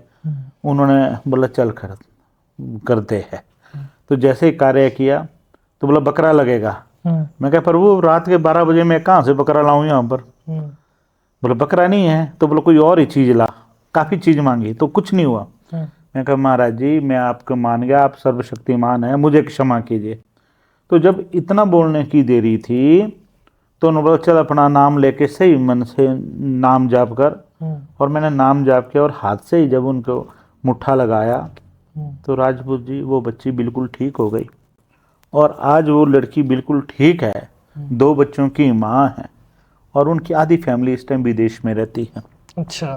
उन्होंने बोला चल करते हैं। तो जैसे ही कार्य किया तो बोला बकरा लगेगा। मैं कहा प्रभु रात के 12 बजे मैं कहाँ से बकरा लाऊं यहाँ पर। बोला बकरा नहीं है। तो बोला कोई और ही चीज ला। काफी चीज मांगी तो कुछ नहीं हुआ। मैं कहा महाराज जी मैं आपको मान गया, आप सर्वशक्तिमान है, मुझे क्षमा कीजिए। तो जब इतना बोलने की देरी थी तो उन्होंने बोला चल अपना नाम लेके सही मन से नाम जाप कर। और मैंने नाम जाप किया और हाथ से ही जब उनको मुट्ठा लगाया तो राजपूत जी वो बच्ची बिल्कुल ठीक हो गई और आज वो लड़की बिल्कुल ठीक है, 2 बच्चों की माँ है और उनकी आधी फैमिली इस टाइम विदेश में रहती है। अच्छा।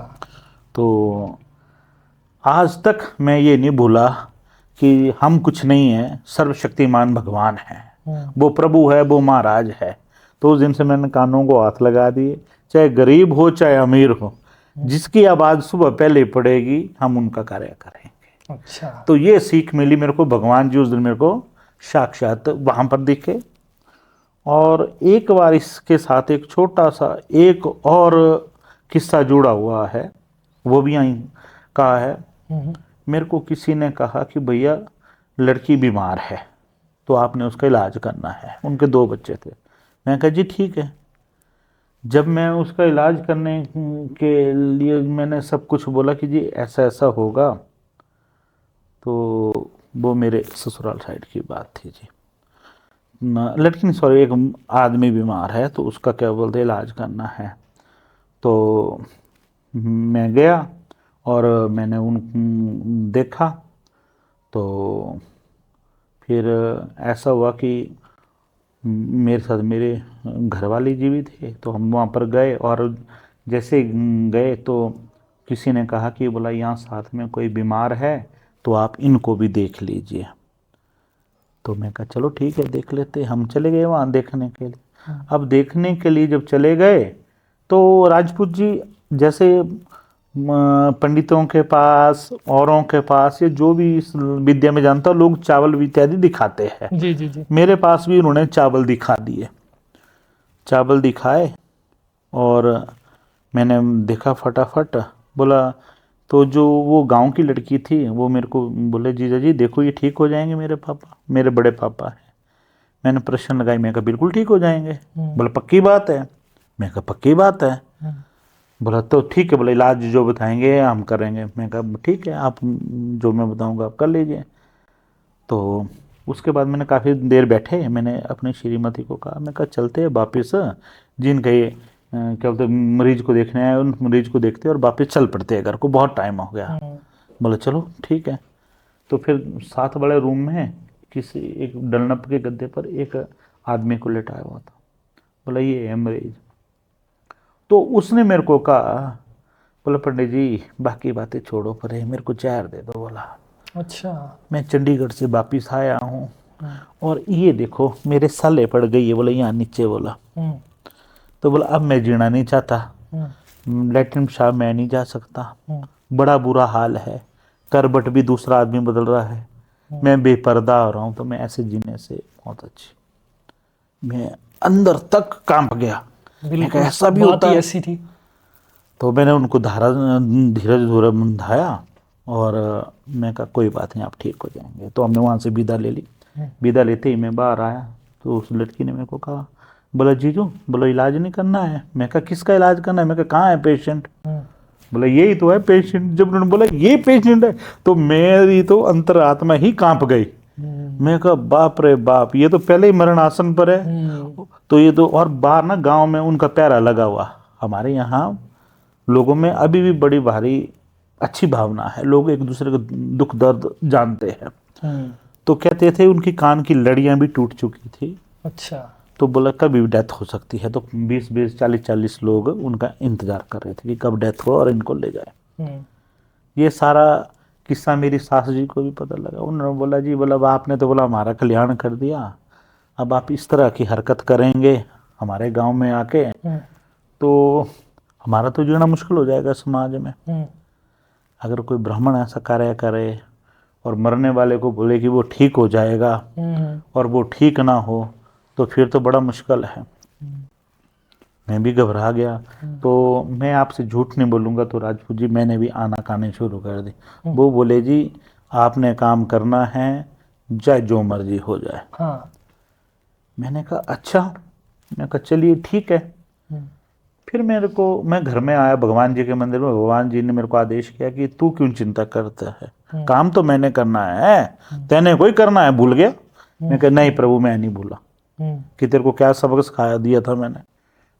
तो आज तक मैं ये नहीं भूला कि हम कुछ नहीं है, सर्वशक्तिमान भगवान है, वो प्रभु है, वो महाराज है। तो उस दिन से मैंने कानों को हाथ लगा दिए, चाहे गरीब हो चाहे अमीर हो, जिसकी आवाज़ सुबह पहले पड़ेगी हम उनका कार्य करेंगे। अच्छा। तो ये सीख मिली मेरे को, भगवान जी उस दिन मेरे को साक्षात वहाँ पर दिखे। और एक बार इसके साथ एक छोटा सा एक और किस्सा जुड़ा हुआ है, वो भी यहीं का है। मेरे को किसी ने कहा कि भैया लड़की बीमार है तो आपने उसका इलाज करना है, उनके 2 बच्चे थे। मैं कहा जी ठीक है। जब मैं उसका इलाज करने के लिए मैंने सब कुछ बोला कि जी ऐसा ऐसा होगा, तो वो मेरे ससुराल साइड की बात थी जी। लड़की नहीं, सॉरी, एक आदमी बीमार है तो उसका क्या बोलते हैं इलाज करना है। तो मैं गया और मैंने उन देखा। तो फिर ऐसा हुआ कि मेरे साथ मेरे घर वाले जी भी थे, तो हम वहाँ पर गए। और जैसे ही गए तो किसी ने कहा कि बोला यहाँ साथ में कोई बीमार है तो आप इनको भी देख लीजिए। तो मैं कहा चलो ठीक है देख लेते। हम चले गए वहाँ देखने के लिए। अब देखने के लिए जब चले गए तो राजपूत जी जैसे पंडितों के पास, औरों के पास, या जो भी इस विद्या में जानता लोग चावल इत्यादि दिखाते हैं, जी जी जी। मेरे पास भी उन्होंने चावल दिखा दिए। चावल दिखाए और मैंने देखा फटाफट। बोला तो जो वो गांव की लड़की थी वो मेरे को बोले जीजा जी देखो ये ठीक हो जाएंगे मेरे पापा, मेरे बड़े पापा हैं। मैंने प्रश्न लगाई, मैं कहा बिल्कुल ठीक हो जाएंगे। बोला पक्की बात है? मैं कहा पक्की बात है। बोला तो ठीक है, बोला इलाज जो बताएंगे हम करेंगे। मैं कहा ठीक है, आप जो मैं बताऊंगा आप कर लीजिए। तो उसके बाद मैंने काफ़ी देर बैठे, मैंने अपनी श्रीमती को कहा, मैं कहा चलते हैं वापस, जिनका ये क्या बोलते मरीज को देखने आए उन मरीज को देखते और वापस चल पड़ते हैं घर को, बहुत टाइम हो गया। बोला चलो ठीक है। तो फिर साथ वाले रूम में किसी एक डलनप के गद्दे पर एक आदमी को लेटाया हुआ था। बोला ये है मरीज। तो उसने मेरे को कहा, बोला पंडित जी बाकी बातें छोड़ो परे, मेरे को जहर दे दो। बोला अच्छा। मैं चंडीगढ़ से वापिस आया हूँ और ये देखो मेरे साले पड़ गई है, बोला यहाँ नीचे। बोला तो बोला अब मैं जीना नहीं चाहता, लैट्रिन साहब मैं नहीं जा सकता, बड़ा बुरा हाल है, करबट भी दूसरा आदमी बदल रहा है, मैं बेपर्दा हो रहा हूँ, तो मैं ऐसे जीने से बहुत अच्छी। मैं अंदर तक कांप गया। मैं कहा ऐसा भी होता है? ऐसी थी। तो मैंने उनको धीरज बंधाया और मैं कहा कोई बात नहीं आप ठीक हो जाएंगे। तो हमने वहाँ से विदा ले ली। विदा लेते ही मैं बाहर आया तो उस लड़की ने मेरे को कहा, बोला जीजू, बोला इलाज नहीं करना है? मैं कहा किसका इलाज करना है? मैं कहा कहाँ है पेशेंट? बोला यही तो है पेशेंट। जब उन्होंने बोला ये पेशेंट है तो मेरी तो अंतरात्मा ही कांप गई। मैं कहा बाप रे बाप, ये तो पहले ही मरण आसन पर है। तो ये तो, और बाहर ना गांव में उनका प्यारा लगा हुआ। हमारे यहाँ लोगों में अभी भी बड़ी भारी अच्छी भावना है, लोग एक दूसरे का दुख दर्द जानते हैं। तो कहते थे उनकी कान की लड़ियां भी टूट चुकी थी। अच्छा। तो बोला कभी भी डेथ हो सकती है। तो 20-20, 40-40 लोग उनका इंतजार कर रहे थे कि कब डेथ हो और इनको ले जाए। ये सारा किस्सा मेरी सास जी को भी पता लगा। उन्होंने बोला जी, बोला आपने तो बोला हमारा कल्याण कर दिया, अब आप इस तरह की हरकत करेंगे हमारे गांव में आके तो हमारा तो जीना मुश्किल हो जाएगा समाज में। अगर कोई ब्राह्मण ऐसा कार्य करे और मरने वाले को बोले कि वो ठीक हो जाएगा और वो ठीक ना हो तो फिर तो बड़ा मुश्किल है। मैं भी घबरा गया। तो मैं आपसे झूठ नहीं बोलूँगा तो राजपूत जी मैंने भी आनाकानी शुरू कर दी। वो बोले जी आपने काम करना है चाहे जो मर्जी हो जाए। हाँ। मैंने कहा अच्छा। मैं कहा चलिए ठीक है। फिर मैं घर में आया भगवान जी के मंदिर में। भगवान जी ने मेरे को आदेश किया कि तू क्यों चिंता करता है, काम तो मैंने करना है, तेने कोई करना है, भूल गया? मैं कहा नहीं प्रभु मैं नहीं भूला कि तेरे को क्या सबक सिखाया दिया था मैंने।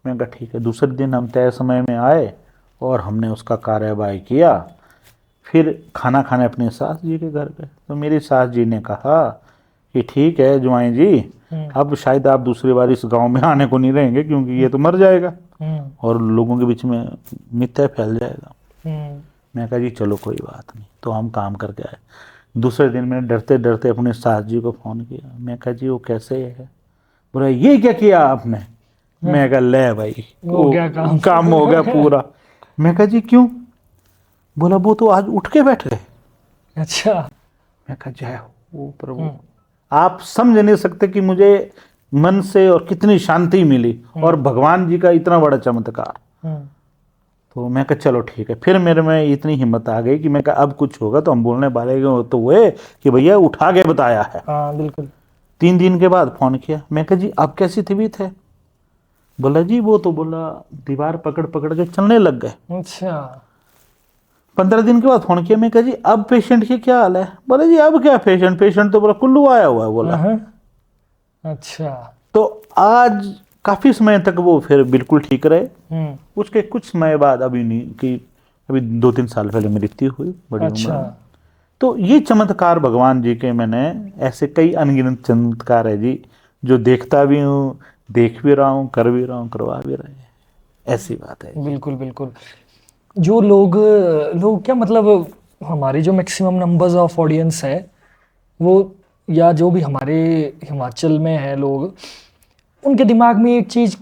मैं कहा ठीक है। दूसरे दिन हम तय समय में आए और हमने उसका कार्यवाही किया। फिर खाना खाने अपने सास जी के घर गए तो मेरी सास जी ने कहा कि ठीक है जुआई जी, अब शायद आप दूसरी बार इस गांव में आने को नहीं रहेंगे क्योंकि ये तो मर जाएगा और लोगों के बीच में मिथ्या फैल जाएगा। मैं कहा जी चलो कोई बात नहीं। तो हम काम करके आए। दूसरे दिन मैंने डरते डरते अपने सास जी को फ़ोन किया। मैं कहा जी वो कैसे है? बोला ये क्या किया आपने? मैं कहा ले भाई हो गया काम हो गया पूरा। मैं कहा जी क्यों? बोला वो तो आज उठ के बैठ गए। अच्छा। मैं कहा जय हो प्रभु, आप समझ नहीं सकते कि मुझे मन से और कितनी शांति मिली और भगवान जी का इतना बड़ा चमत्कार। तो मैं कहा चलो ठीक है। फिर मेरे में इतनी हिम्मत आ गई कि मैं कहा अब कुछ होगा तो हम बोलने वाले तो हुए कि भैया उठा के बताया है। हाँ बिल्कुल। 3 दिन के बाद फोन किया। मैं कहा जी अब कैसी तबीयत है? बोला जी वो तो बोला दीवार पकड़ पकड़ के चलने लग गए। अच्छा। 15 दिन के बाद फोन किया, मैं कहा जी अब पेशेंट की क्या हाल है? बोले जी अब क्या पेशेंट, पेशेंट तो बोला कुल्लू आया हुआ है बोला। हाँ। अच्छा। तो आज काफी समय तक वो फिर बिल्कुल ठीक रहे। उसके कुछ समय बाद अभी नहीं कि अभी 2-3 साल पहले मृत्यु हुई बड़ी उम्र अच्छा। में। तो ये चमत्कार भगवान जी के, मैंने ऐसे कई अनगिनत चमत्कार है जी जो देखता भी हूँ, देख भी रहा हूँ, कर भी रहा हूँ, करवा भी रहे हैं। ऐसी बात है। बिल्कुल बिल्कुल। जो लोग लोग क्या मतलब, हमारी जो मैक्सिमम नंबर्स ऑफ ऑडियंस है वो, या जो भी हमारे हिमाचल में है लोग, उनके दिमाग में एक चीज़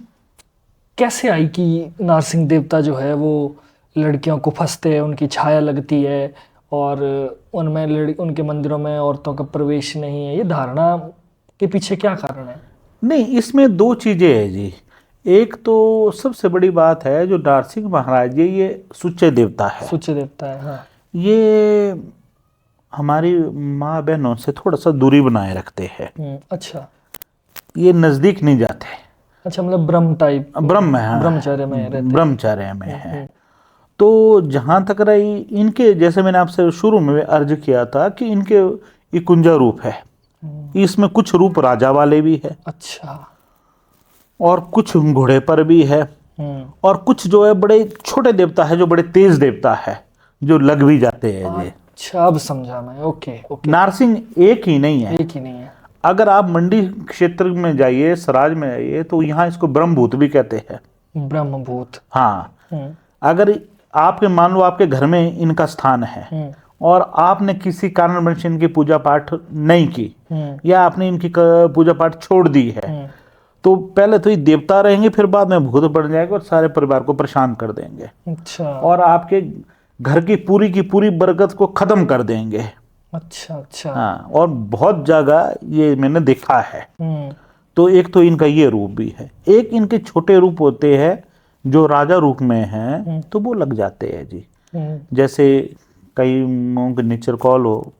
कैसे आई कि नारसिंह देवता जो है वो लड़कियों को फंसते हैं, उनकी छाया लगती है और उनमें उनके मंदिरों में औरतों का प्रवेश नहीं है। ये धारणा के पीछे क्या कारण है? नहीं, इसमें दो चीजें हैं जी। एक तो सबसे बड़ी बात है जो नारसिंह महाराज जी ये सुच्चे देवता है। सुच्चे देवता है, हाँ। ये हमारी माँ बहनों से थोड़ा सा दूरी बनाए रखते हैं। अच्छा। ये नजदीक नहीं जाते। अच्छा, मतलब ब्रह्म टाइप, ब्रह्म है, ब्रह्मचर्य में रहते हैं। ब्रह्मचर्य में है। तो जहां तक रही इनके, जैसे मैंने आपसे शुरू में अर्ज किया था कि इनके ये कुंजा रूप है। इसमें कुछ रूप राजा वाले भी है, अच्छा। और कुछ घोड़े पर भी है, और कुछ जो है बड़े छोटे देवता है जो बड़े तेज देवता है जो लग भी जाते हैं जी। अच्छा, अब समझा मैं। Okay okay. नारसिंह एक ही नहीं है। एक ही नहीं है। अगर आप मंडी क्षेत्र में जाइए, सराज में जाइए, तो यहाँ इसको ब्रह्मभूत भी कहते हैं। ब्रह्मभूत। हाँ, अगर आपके मान लो आपके घर में इनका स्थान है और आपने किसी कारणवश इनकी पूजा पाठ नहीं की, या आपने इनकी पूजा पाठ छोड़ दी है, तो पहले तो ये देवता रहेंगे, फिर बाद में भूत बन जाएगा और सारे परिवार को परेशान कर देंगे। अच्छा। और आपके घर की पूरी बरकत को खत्म कर देंगे। अच्छा अच्छा। हाँ, और बहुत जगह ये मैंने देखा है। तो एक तो इनका ये रूप भी है, एक इनके छोटे रूप होते हैं जो राजा रूप में हैं, तो वो लग जाते हैं जी। जैसे कई मुंह के नीचर कॉल हो,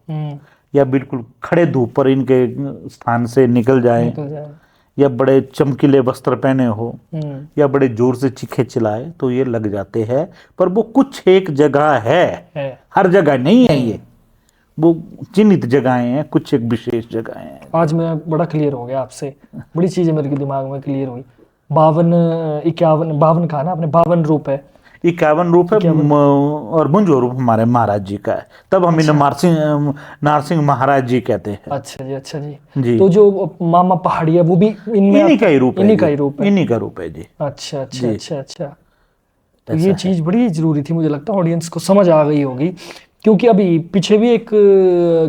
या बिल्कुल खड़े धूप पर इनके स्थान से निकल जाए, या बड़े चमकीले वस्त्र पहने हो, या बड़े जोर से चीखे चिल्लाए, तो ये लग जाते हैं। पर वो कुछ एक जगह है, हर जगह नहीं है ये, वो चिन्हित जगहें हैं, कुछ एक विशेष जगहें हैं। आज मैं बड़ा क्लियर हो गया आपसे, बड़ी चीजें मेरे दिमाग में क्लियर हुई। 52 कहा ना आपने, 52 रूप है। 51 रूप है, और मुंजो रूप हमारे महाराज जी का है। तब हम इन्हें नारसिंह महाराज जी कहते हैं। अच्छा जी, अच्छा जी। जी। तो जो मामा पहाड़ी है वो भी इन्हीं का ही रूप है। इन्हीं का ही रूप है। इन्हीं का रूप है जी। अच्छा अच्छा जी। अच्छा अच्छा। तो ये चीज़ बड़ी जरूरी थी, मुझे लगता है ऑडियंस को समझ आ गई होगी, क्योंकि अभी पीछे भी एक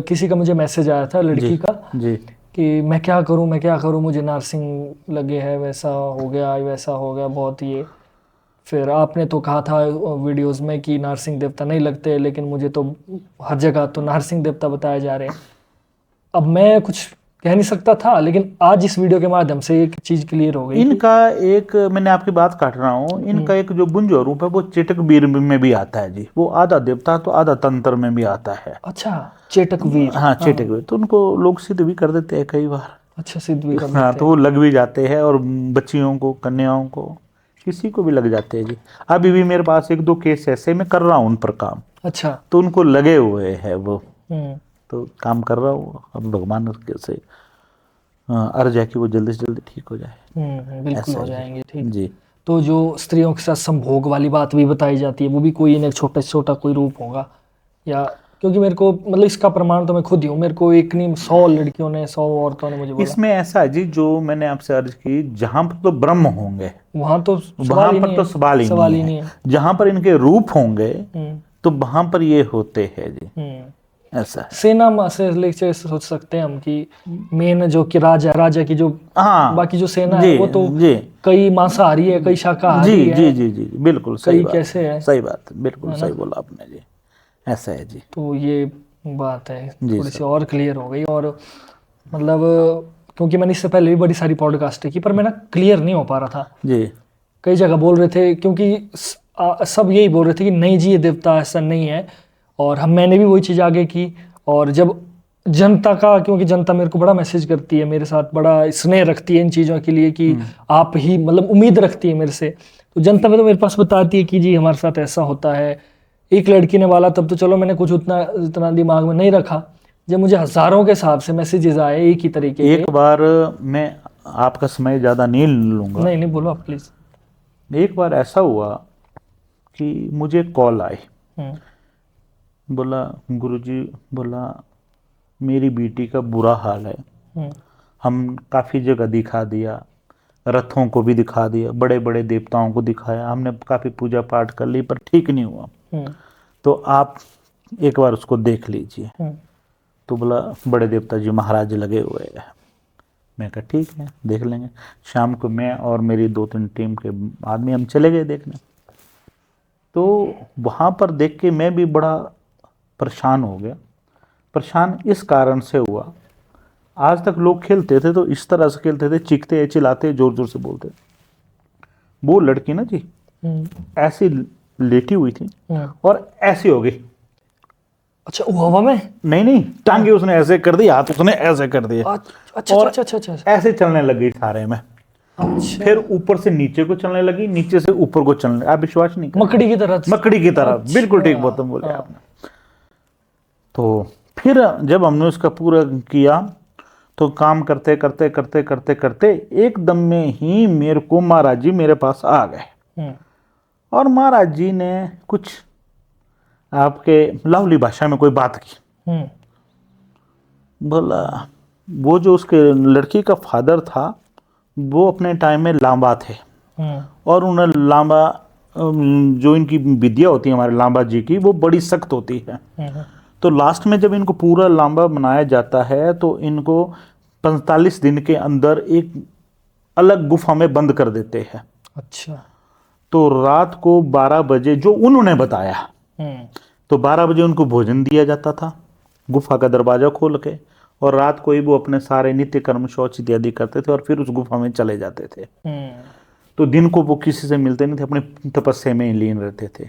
किसी का मुझे मैसेज आया था लड़की का जी। कि मैं क्या करूं, मुझे नारसिंह लगे है, वैसा हो गया वैसा हो गया बहुत। ये फिर आपने तो कहा था वीडियोस में कि नारसिंह देवता नहीं लगते, लेकिन मुझे तो हर जगह तो नारसिंह देवता बताए जा रहे हैं। अब मैं कुछ कह नहीं सकता था, लेकिन आज इस वीडियो के माध्यम से एक चीज क्लियर हो गई। इनका एक, मैंने आपकी बात काट रहा हूँ, इनका एक जो बुंजो रूप है वो चेटक वीर में भी आता है जी। वो आधा देवता तो आधा तंत्र में भी आता है। अच्छा, चेटक वीर। हाँ, चेटक वीर, तो उनको लोग सिद्ध भी कर देते हैं कई बार। अच्छा, सिद्ध भी कर देते हाँ, तो वो लग भी जाते हैं, और बच्चियों को, कन्याओं को, किसी को भी लग जाते हैं जी। अभी भी मेरे पास 1-2 केस ऐसे मैं कर रहा हूँ उन पर काम। अच्छा। तो उनको लगे हुए हैं वो, तो काम कर रहा हूँ। अब भगवान से अर्ज है कि वो जल्दी से जल्दी ठीक हो जाए। बिल्कुल हो जाएंगे ठीक जी। तो जो स्त्रियों के साथ संभोग वाली बात भी बताई जाती है, वो भी कोई ना छोटा से छोटा कोई रूप होगा, या क्योंकि मेरे को मतलब इसका प्रमाण तो मैं खुद ही हूँ। मेरे को एक नहीं 100 लड़कियों ने, 100 औरतों ने मुझे बोला। इसमें ऐसा है जी, जो मैंने आपसे अर्ज की, जहां पर तो ब्रह्म होंगे वहां तो वहां पर तो सवाल ही नहीं है। जहां पर इनके रूप होंगे तो वहां पर ये होते हैं जी। ऐसा सेना से लेके सोच सकते हैं हम कि मेन जो कि राजा की जो, हाँ, बाकी जो सेना है वो तो जी, कई मांसाहारी है, कई शाकाहारी जी, है। जी, जी, जी, बिल्कुल सही कई बात, कैसे है। सही बात, बिल्कुल सही बोला आपने जी। ऐसा है जी। तो ये बात है जी थोड़ी सी और क्लियर हो गई। और मतलब क्योंकि मैंने इससे पहले भी बड़ी सारी पॉडकास्ट की, पर मैं ना क्लियर नहीं हो पा रहा था। जी। कई जगह बोल रहे थे, क्योंकि सब यही बोल रहे थे कि नहीं जी ये देवता ऐसा नहीं है, और मैंने भी वही चीज़ आगे की। और जब जनता का, क्योंकि जनता मेरे को बड़ा मैसेज करती है, मेरे साथ बड़ा स्नेह रखती है इन चीज़ों के लिए कि आप ही मतलब उम्मीद रखती है मेरे से। तो जनता में तो मेरे पास बताती है कि जी हमारे साथ ऐसा होता है। एक लड़की ने वाला तब तो चलो मैंने कुछ उतना इतना दिमाग में नहीं रखा, जब मुझे हज़ारों के हिसाब से मैसेजेस आए एक ही तरीके के। एक बार मैं आपका समय ज़्यादा नहीं लूँगा। नहीं नहीं, बोलो आप प्लीज़। एक बार ऐसा हुआ कि मुझे कॉल आई, बोला गुरुजी, बोला मेरी बेटी का बुरा हाल है। हम काफ़ी जगह दिखा दिया, रथों को भी दिखा दिया, बड़े बड़े देवताओं को दिखाया, हमने काफ़ी पूजा पाठ कर ली पर ठीक नहीं हुआ। तो आप एक बार उसको देख लीजिए। तो बोला बड़े देवता जी महाराज लगे हुए हैं। मैं कहा ठीक है देख लेंगे। शाम को मैं और मेरी 2-3 टीम के आदमी हम चले गए देखने। तो वहाँ पर देख के मैं भी बड़ा परेशान हो गया। परेशान इस कारण से हुआ, आज तक लोग खेलते थे तो इस तरह से खेलते थे, चीखते चिल्लाते जोर जोर से बोलते। वो लड़की ना जी ऐसी लेटी हुई थी और ऐसी हो गई। अच्छा, वो हवा में? नहीं नहीं, टांगे उसने ऐसे कर दी, हाथ उसने ऐसे कर दिए अच्छा और अच्छा अच्छा अच्छा। ऐसे चलने लगी सारे में। अच्छा, फिर ऊपर से नीचे को चलने लगी, नीचे से ऊपर को चलने, आप विश्वास नहीं करेंगे। मकड़ी की तरह। मकड़ी की तरह। अच्छा, बिल्कुल ठीक बात बोले हाँ। आपने। तो फिर जब हमने उसका पूरा किया तो काम करते करते करते करते करते एकदम में ही मेरे को महाराज जी मेरे पास आ गए। और महाराज जी ने कुछ आपके लावली भाषा में कोई बात की। बोला वो जो उसके लड़की का फादर था वो अपने टाइम में लांबा थे और उन्हें लांबा जो इनकी विद्या होती है हमारे लांबा जी की वो बड़ी सख्त होती है। तो लास्ट में जब इनको पूरा लांबा बनाया जाता है तो इनको 45 दिन के अंदर एक अलग गुफा में बंद कर देते हैं। अच्छा। तो रात को 12 बजे जो उन्होंने बताया, तो 12 बजे उनको भोजन दिया जाता था गुफा का दरवाजा खोल के, और रात को ही वो अपने सारे नित्य कर्म शौच इत्यादि करते थे और फिर उस गुफा में चले जाते थे। तो दिन को वो किसी से मिलते नहीं थे, अपने तपस्या में ही लीन रहते थे।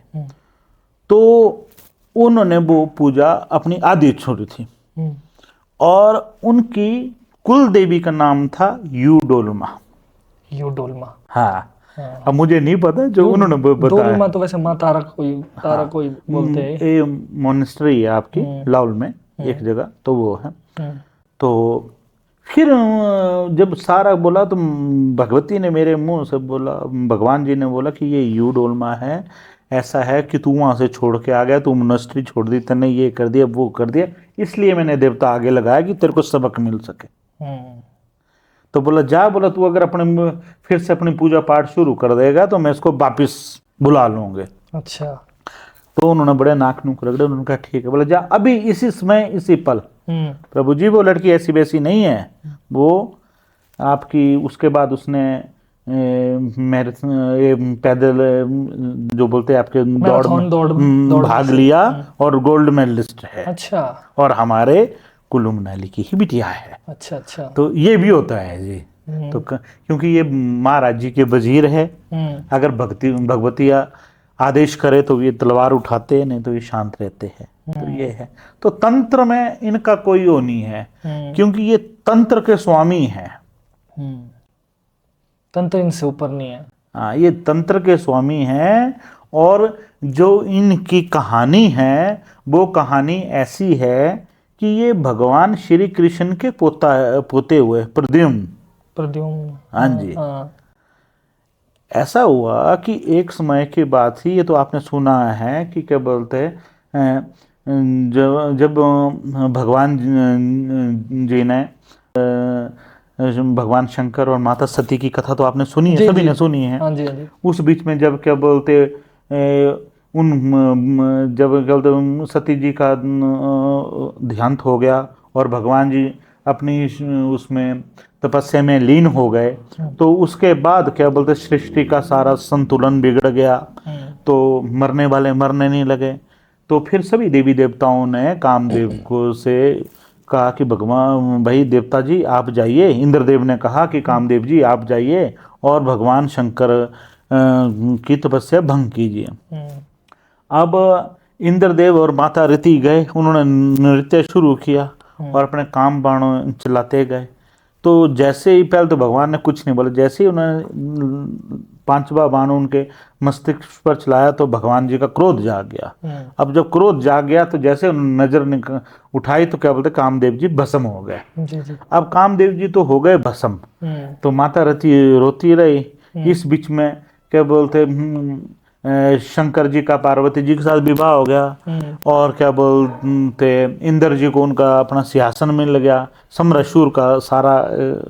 तो उन्होंने वो पूजा अपनी आदि छोड़ी थी और उनकी कुल देवी का नाम था यूडोलमा। यूडोलमा, हाँ। अब मुझे नहीं पता जो उन्होंने बताया। डोलमा तो वैसे माँ तारा कोई बोलते हैं। ये मोनेस्ट्री है आपकी लाहौल में एक जगह, तो वो है। तो फिर जब सारा बोला तो भगवती ने मेरे मुंह से बोला, भगवान जी ने बोला कि ये यूडोलमा है, ऐसा है कि तू वहां से छोड़ के आ गया, तू मोनेस्ट्री छोड़ दी, तूने ये कर दिया वो कर दिया, इसलिए मैंने देवता आगे लगाया कि तेरे को सबक मिल सके। तो बोला जा, बोला तू अगर अपने फिर से अपनी पूजा पाठ शुरू कर देगा तो मैं इसको वापिस बुला लूंगे। अच्छा। तो उन्होंने बड़े नाक नूक रगड़े, उन्होंने कहा ठीक है। बोला जा अभी इसी समय इसी पल। प्रभु जी वो लड़की ऐसी वैसी नहीं है, वो आपकी उसके बाद उसने पैदल जो बोलते हैं आपके दौड़ भाग लिया और गोल्ड मेडलिस्ट है। अच्छा। और हमारे कुल्लू मनाली की ही बिटिया है। अच्छा अच्छा। तो ये भी होता है जी। तो क्योंकि ये महाराज जी के वजीर है, अगर भगवती आदेश करे तो ये तलवार उठाते हैं, नहीं तो ये शांत रहते हैं। तो ये है। तो तंत्र में इनका कोई वो नहीं है क्योंकि ये तंत्र के स्वामी हैं। तंत्र इनसे ऊपर नहीं है। हाँ, ये तंत्र के स्वामी हैं। और जो इनकी कहानी है वो कहानी ऐसी है कि ये भगवान श्री कृष्ण के पोते हुए प्रद्युम्न। हाँ जी। ऐसा हुआ कि एक समय की बात थी, ये तो आपने सुना है कि क्या बोलते हैं, जब भगवान जी ने भगवान शंकर और माता सती की कथा तो आपने सुनी है, सभी ने सुनी है। हाँ जी, हाँ जी। उस बीच में जब क्या बोलते जब सती जी का देहांत हो गया और भगवान जी अपनी उसमें तपस्या में लीन हो गए, तो उसके बाद क्या बोलते सृष्टि का सारा संतुलन बिगड़ गया। तो मरने वाले मरने नहीं लगे। तो फिर सभी देवी देवताओं ने कामदेव को से कहा कि भगवान भाई देवता जी आप जाइए। इंद्रदेव ने कहा कि कामदेव जी आप जाइए और भगवान शंकर की तपस्या भंग कीजिए। अब इंद्रदेव और माता रति गए, उन्होंने नृत्य शुरू किया और अपने काम बाणों चलाते गए। तो जैसे ही पहले तो भगवान ने कुछ नहीं बोला, जैसे ही उन्होंने पांचवा बाण उनके मस्तिष्क पर चलाया तो भगवान जी का क्रोध जाग गया। अब जब क्रोध जाग गया तो जैसे उन्होंने नजर उठाई तो क्या बोलते, कामदेव जी भस्म हो गए। जी। अब कामदेव जी तो हो गए भस्म, तो माता रति रोती रही। इस बीच में क्या बोलते शंकर जी का पार्वती जी के साथ विवाह हो गया, और क्या बोलते इंद्र जी को उनका अपना सिंहासन मिल गया, समरसूर का सारा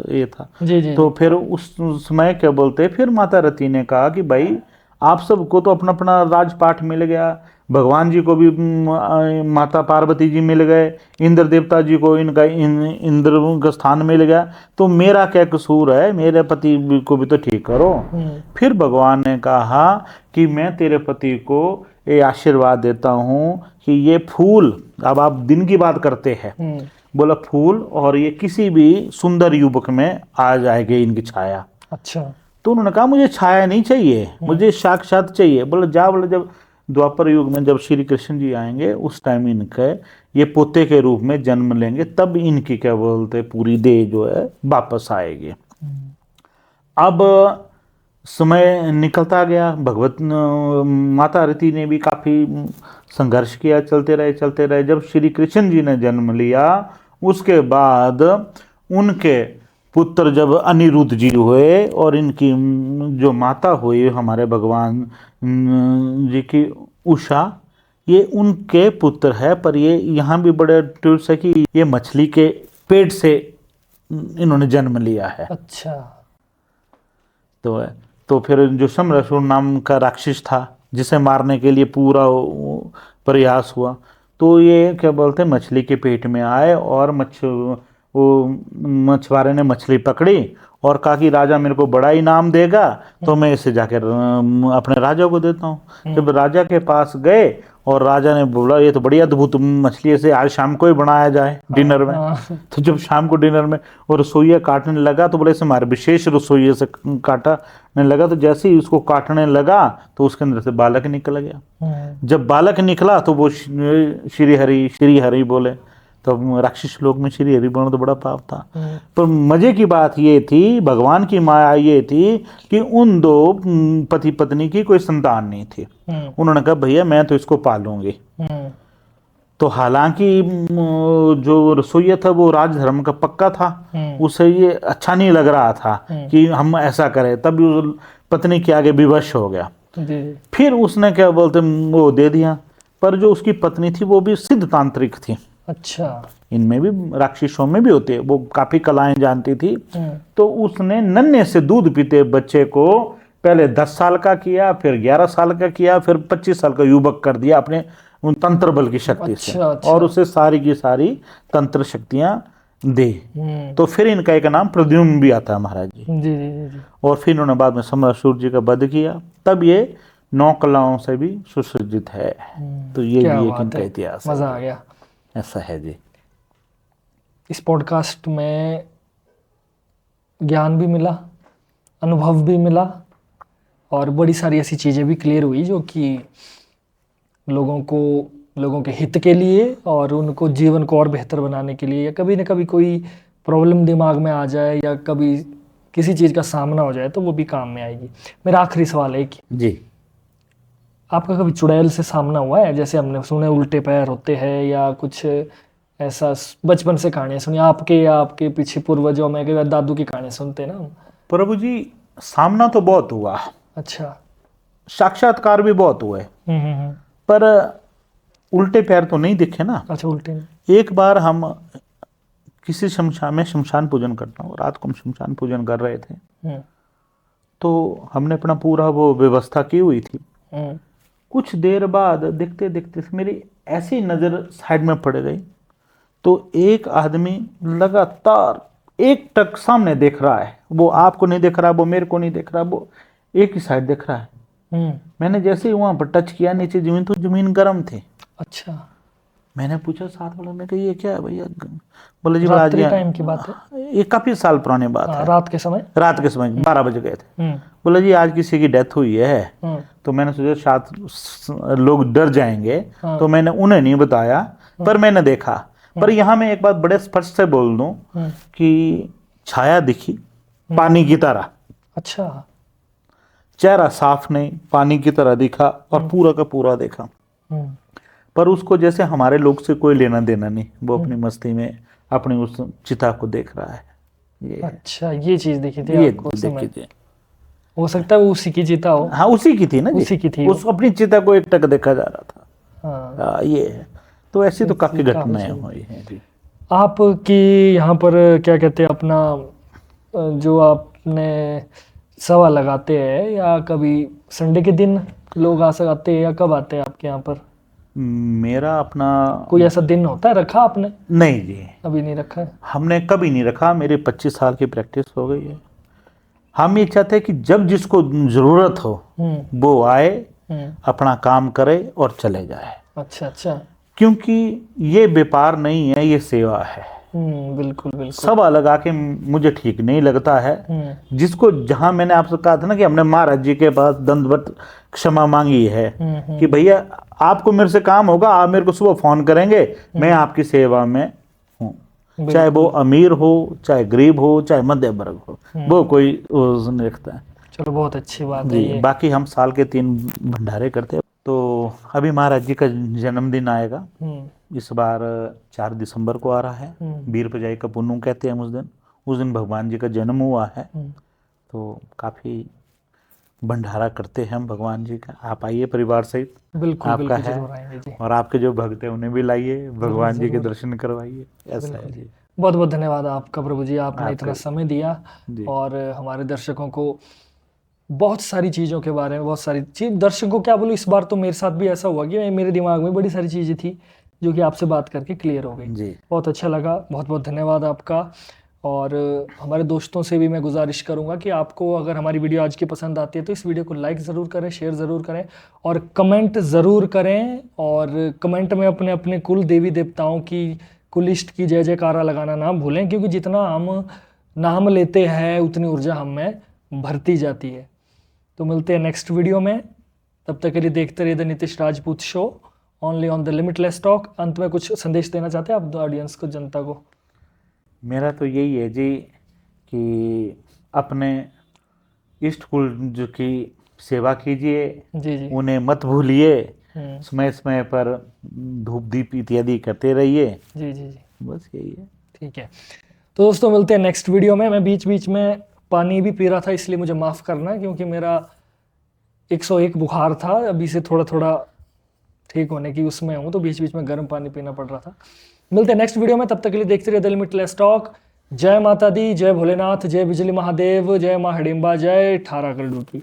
ये था। जी। तो फिर उस समय क्या बोलते फिर माता रति ने कहा कि भाई आप सबको तो अपना अपना राजपाट मिल गया, भगवान जी को भी माता पार्वती जी मिल गए, इंद्र देवता जी को इनका इंद्र का स्थान मिल गया, तो मेरा क्या कसूर है, मेरे पति को भी तो ठीक करो। फिर भगवान ने कहा कि मैं तेरे पति को ये आशीर्वाद देता हूँ कि ये फूल, अब आप दिन की बात करते हैं, बोला फूल, और ये किसी भी सुंदर युवक में आ जाएगी इनकी छाया। अच्छा। तो उन्होंने कहा मुझे छाया नहीं चाहिए, मुझे साक्षात चाहिए। बोले जा, बोले जब द्वापर युग में जब श्री कृष्ण जी आएंगे उस टाइम इनके ये पोते के रूप में जन्म लेंगे, तब इनकी क्या बोलते पूरी देह जो है वापस आएगी। अब समय निकलता गया, भगवत माता रति ने भी काफी संघर्ष किया, चलते रहे। जब श्री कृष्ण जी ने जन्म लिया उसके बाद उनके पुत्र जब अनिरुद्ध जी हुए, और इनकी जो माता हुई हमारे भगवान जी की उषा, ये उनके पुत्र है। पर ये यहाँ भी बड़े ट्विस्ट है कि ये मछली के पेट से इन्होंने जन्म लिया है। अच्छा। तो फिर जो समरसूर नाम का राक्षस था जिसे मारने के लिए पूरा प्रयास हुआ, तो ये क्या बोलते मछली के पेट में आए, और मछुआरे ने मछली पकड़ी और कहा कि राजा मेरे को बड़ा इनाम देगा, तो मैं इसे जाकर अपने राजा को देता हूँ। जब राजा के पास गए और राजा ने बोला ये तो बड़ी अद्भुत मछली है, इसे आज शाम को ही बनाया जाए डिनर में। तो जब शाम को डिनर में वो रसोइया काटने लगा तो बोले इसे हमारे विशेष रसोइये से काटने लगा। तो जैसे ही उसको काटने लगा तो उसके अंदर से बालक निकल गया। जब बालक निकला तो वो श्री हरि बोले। तो राक्षस लोक में श्री हरि बोलना तो बड़ा पाप था। पर मजे की बात ये थी, भगवान की माया ये थी कि उन दो पति पत्नी की कोई संतान नहीं थी। उन्होंने कहा भैया मैं तो इसको पालूंगी। तो हालांकि जो रसोइया था वो राजधर्म का पक्का था, उसे ये अच्छा नहीं लग रहा था कि हम ऐसा करें, तब पत्नी के आगे विवश हो गया। फिर उसने क्या बोलते वो दे दिया। पर जो उसकी पत्नी थी वो भी सिद्ध तांत्रिक थी। अच्छा। इनमें भी राक्षसों में भी होते, वो काफी कलाएं जानती थी। तो उसने नन्हे से दूध पीते बच्चे को पहले 10 साल का किया, फिर 11 साल का किया, फिर 25 साल का युवक कर दिया अपने उन तंत्र बल की शक्ति से। और उसे सारी की सारी तंत्र शक्तियां दे। तो फिर इनका एक नाम प्रद्युम्न भी आता है महाराज जी। और फिर इन्होंने बाद में समरसूर जी का वध किया, तब ये 9 कलाओं से भी सुसज्जित है। तो ये भी एक इनका इतिहास है। मजा आ गया। ऐसा है जी। इस पॉडकास्ट में ज्ञान भी मिला, अनुभव भी मिला, और बड़ी सारी ऐसी चीज़ें भी क्लियर हुई जो कि लोगों के हित के लिए और उनको जीवन को और बेहतर बनाने के लिए, या कभी न कभी कोई प्रॉब्लम दिमाग में आ जाए या कभी किसी चीज़ का सामना हो जाए तो वो भी काम में आएगी। मेरा आखिरी सवाल है कि जी, आपका कभी चुड़ैल से सामना हुआ है? जैसे हमने सुने उल्टे पैर होते हैं या कुछ ऐसा, बचपन से कहानियाँ सुनी आपके या आपके पीछे पूर्वजों में, कई बार दादू की कहानियाँ सुनते ना। प्रभु जी सामना तो बहुत हुआ। अच्छा। साक्षात्कार भी बहुत हुए। पर उल्टे पैर तो नहीं दिखे ना। अच्छा, उल्टे। एक बार हम किसी शमशान पूजन करता हूँ, रात को हम शमशान पूजन कर रहे थे, तो हमने अपना पूरा वो व्यवस्था की हुई थी। कुछ देर बाद देखते देखते मेरी ऐसी नजर साइड में पड़ गई, तो एक आदमी लगातार एक टक सामने देख रहा है। वो आपको नहीं देख रहा, वो मेरे को नहीं देख रहा, वो एक ही साइड देख रहा है। मैंने जैसे ही वहां पर टच किया नीचे जमीन, तो जमीन गर्म थी। अच्छा। मैंने पूछा साथ वाले ने कि ये क्या है भैया? बोले जी आज टाइम की बात है, ये काफी साल पुरानी बात है। रात के समय 12 बज गए थे। बोले जी आज किसी की डेथ हुई है। तो मैंने सोचा शायद लोग डर जाएंगे, तो मैंने उन्हें नहीं बताया, पर मैंने देखा। पर यहाँ मैं एक बात बड़े स्पष्ट से बोल दूं कि छाया दिखी पानी की तरह, अच्छा। चेहरा साफ नहीं, पानी की तरह दिखा और पूरा का पूरा देखा। पर उसको जैसे हमारे लोग से कोई लेना देना नहीं, वो अपनी मस्ती में अपनी उस चिता को देख रहा है। ये अच्छा, ये चीज देखी थी ये आपको उस समय? देखी थी। हो सकता है वो उसी की चिता हो। हाँ उसी की थी ना जी, उसी की थी उस अपनी चिता को एक टक देखा जा रहा था। हाँ। ये है। तो ऐसी तो काफी काफी घटनाएं सही। हुई हैं जी। आपकी यहाँ पर क्या कहते हैं अपना जो आपने सभा लगाते हैं, या कभी संडे के दिन लोग आ सकते हैं, या कब आते हैं आपके यहाँ पर? मेरा अपना कोई ऐसा दिन होता है रखा आपने? नहीं जी, अभी नहीं रखा है। हमने कभी नहीं रखा। मेरी 25 साल की प्रैक्टिस हो गई है। हम ये चाहते हैं कि जब जिसको जरूरत हो वो आए, अपना काम करे और चले जाए। अच्छा अच्छा। क्योंकि ये व्यापार नहीं है, ये सेवा है। बिल्कुल बिल्कुल। सब अलग आके मुझे ठीक नहीं लगता है। जिसको जहां मैंने आपसे कहा था ना कि हमने महाराज जी के पास दंडवत क्षमा मांगी है कि भैया आपको मेरे से काम होगा, आप मेरे को सुबह फोन करेंगे, मैं आपकी सेवा में हूँ। चाहे वो अमीर हो, चाहे गरीब हो, चाहे मध्य वर्ग हो, वो कोई नहीं रखता है। चलो बहुत अच्छी बात है जी। ये। बाकी हम साल के 3 भंडारे करते हैं। तो अभी महाराज जी का जन्मदिन आएगा, इस बार 4 दिसंबर को आ रहा है। वीर पजाई का पुन्नू कहते हैं उस दिन भगवान जी का जन्म हुआ है। तो काफी भंडारा करते हैं हम भगवान जी का। आप आइए परिवार सहित, बिल्कुल आपका बिल्कुल है। जरूर आएंगे जी। और आपके जो भक्त हैं उन्हें भी लाइए, भगवान जी के दर्शन करवाइए। ऐसा है जी। बहुत बहुत धन्यवाद आपका प्रभु जी, आपने आपका इतना समय दिया जी। और हमारे दर्शकों को बहुत सारी चीज़ों के बारे में, बहुत सारी चीज, दर्शकों क्या बोलूँ, इस बार तो मेरे साथ भी ऐसा हुआ कि मेरे दिमाग में बड़ी सारी चीज़ें थी जो कि आपसे बात करके क्लियर हो गई। जी। बहुत अच्छा लगा, बहुत बहुत धन्यवाद आपका। और हमारे दोस्तों से भी मैं गुजारिश करूंगा कि आपको अगर हमारी वीडियो आज की पसंद आती है तो इस वीडियो को लाइक ज़रूर करें, शेयर ज़रूर करें और कमेंट ज़रूर करें। और कमेंट में अपने अपने कुल देवी देवताओं की कुलिष्ट की जय जयकारा लगाना ना भूलें, क्योंकि जितना हम नाम लेते हैं उतनी ऊर्जा हम में भरती जाती है। तो मिलते हैं नेक्स्ट वीडियो में, तब तक के लिए देखते रहिए the Nitish Rajput show, only on the limitless talk. अंत में कुछ संदेश देना चाहते हैं आप ऑडियंस को, जनता को? मेरा तो यही है जी कि अपने इष्ट कुल जो की सेवा कीजिए, जी जी। उन्हें मत भूलिए, समय समय पर धूप दीप इत्यादि करते रहिए। जी जी जी, बस यही है। ठीक है। तो दोस्तों मिलते हैं नेक्स्ट वीडियो में। मैं बीच बीच में पानी भी पी रहा था, इसलिए मुझे माफ़ करना, क्योंकि मेरा 101 बुखार था, अभी से थोड़ा थोड़ा ठीक होने की उसमें हूँ, तो बीच बीच में गर्म पानी पीना पड़ रहा था। मिलते हैं नेक्स्ट वीडियो में, तब तक के लिए देखते रहिए द लिमिटलेस टॉक। जय माता दी, जय भोलेनाथ, जय बिजली महादेव, जय माँ हिडिंबा, जय 18 करोड़ रुपये।